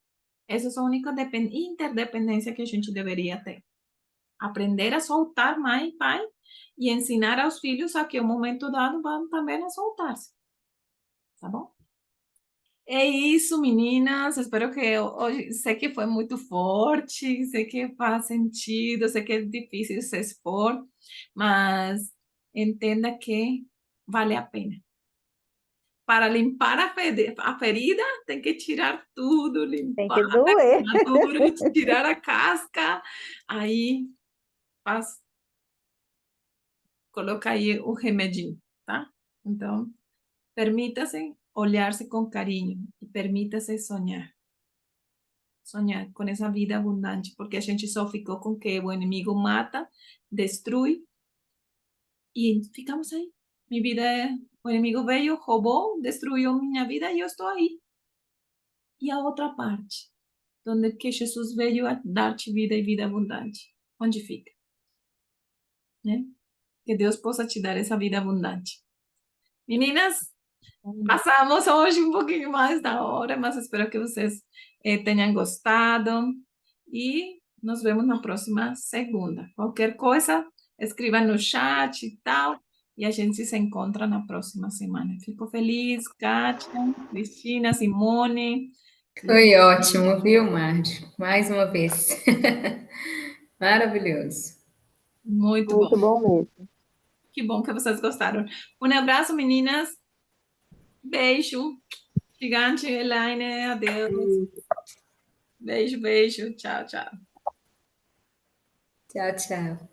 Essa é a única interdependência que a gente deveria ter. Aprender a soltar mãe e pai e ensinar aos filhos a que, um momento dado, vão também a soltar-se. Tá bom? É isso, meninas. Espero que hoje, sei que foi muito forte, sei que faz sentido, sei que é difícil se expor, mas entenda que vale a pena. Para limpar a ferida, tem que tirar tudo, Tem limpar que doer. a dura, tirar a casca, aí faz, coloca aí o remedinho, tá? Então, permita-se olhar-se com carinho e permita-se sonhar. Sonhar com essa vida abundante, porque a gente só ficou com que o inimigo mata, destrui e ficamos aí. Minha vida é, o inimigo veio, roubou, destruiu minha vida e eu estou aí. E a outra parte, onde que Jesus veio a dar-te vida e vida abundante, onde fica? Né? Que Deus possa te dar essa vida abundante. Meninas, passamos hoje um pouquinho mais da hora, mas espero que vocês tenham gostado e nos vemos na próxima segunda. Qualquer coisa, escreva no chat e tal, e a gente se encontra na próxima semana. Fico feliz, Kátia, Cristina, Simone. Foi ótimo, viu, Márcio? Mais uma vez. Maravilhoso. Muito bom. Muito bom mesmo. Que bom que vocês gostaram. Um abraço, meninas. Beijo. Gigante, Elaine. Adeus. Beijo, beijo. Tchau, tchau. Tchau, tchau.